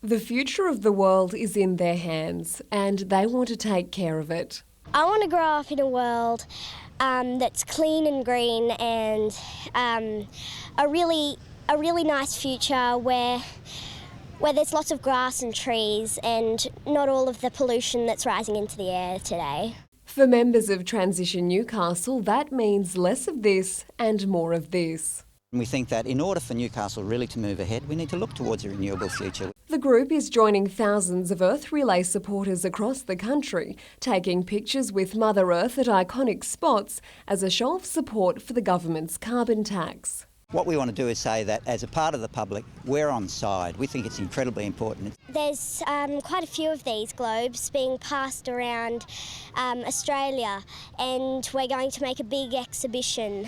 The future of the world is in their hands and they want to take care of it. I want to grow up in a world that's clean and green and a really nice future where there's lots of grass and trees and not all of the pollution that's rising into the air today. For members of Transition Newcastle, that means less of this and more of this. We think that in order for Newcastle really to move ahead, we need to look towards a renewable future. The group is joining thousands of Earth Relay supporters across the country, taking pictures with Mother Earth at iconic spots as a show of support for the government's carbon tax. What we want to do is say that as a part of the public, we're on side. We think it's incredibly important. There's quite a few of these globes being passed around Australia, and we're going to make a big exhibition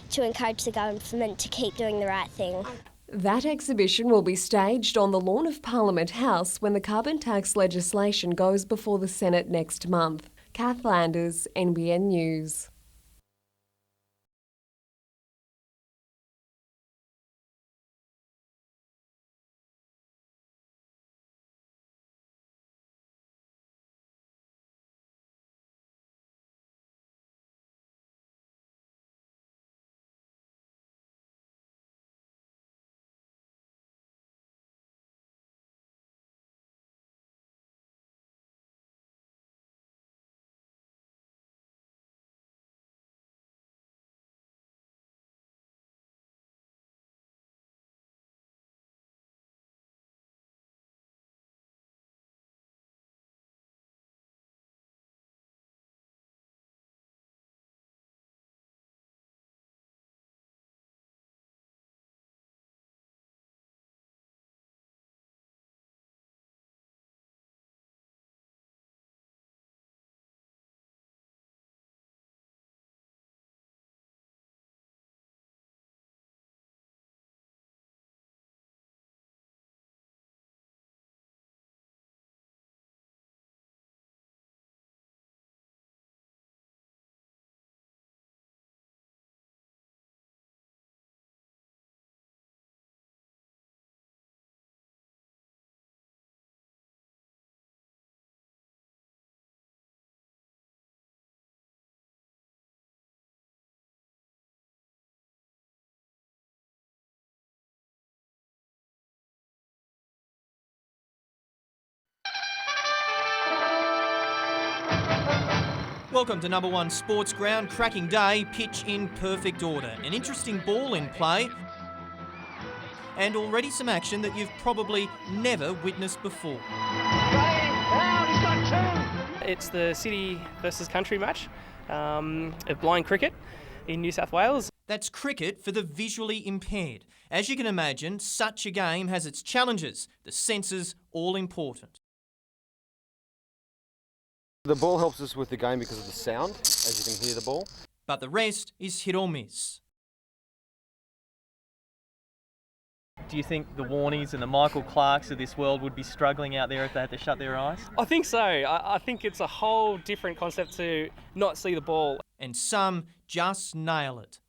to encourage the government to keep doing the right thing. That exhibition will be staged on the lawn of Parliament House when the carbon tax legislation goes before the Senate next month. Kath Landers, NBN News. Welcome to number 1 Sports Ground. Cracking day, pitch in perfect order. An interesting ball in play. And already some action that you've probably never witnessed before. It's the city versus country match of blind cricket in New South Wales. That's cricket for the visually impaired. As you can imagine, such a game has its challenges, the senses all important. The ball helps us with the game because of the sound, as you can hear the ball. But the rest is hit or miss. Do you think the Warnies and the Michael Clarks of this world would be struggling out there if they had to shut their eyes? I think so. I think it's a whole different concept to not see the ball. And some just nail it.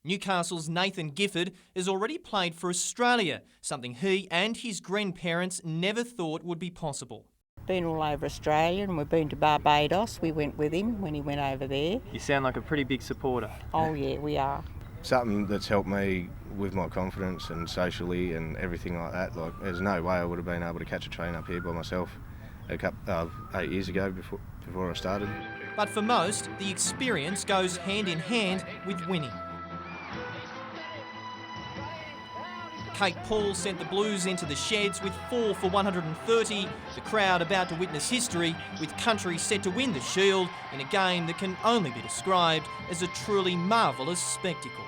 Newcastle's Nathan Gifford has already played for Australia, something he and his grandparents never thought would be possible. Been all over Australia and we've been to Barbados. We went with him when he went over there. You sound like a pretty big supporter. Oh yeah, we are. Something that's helped me with my confidence and socially and everything like that. Like, there's no way I would have been able to catch a train up here by myself 8 years ago before I started. But for most, the experience goes hand in hand with winning. Kate Paul sent the Blues into the sheds with 4 for 130, the crowd about to witness history, with country set to win the Shield in a game that can only be described as a truly marvellous spectacle.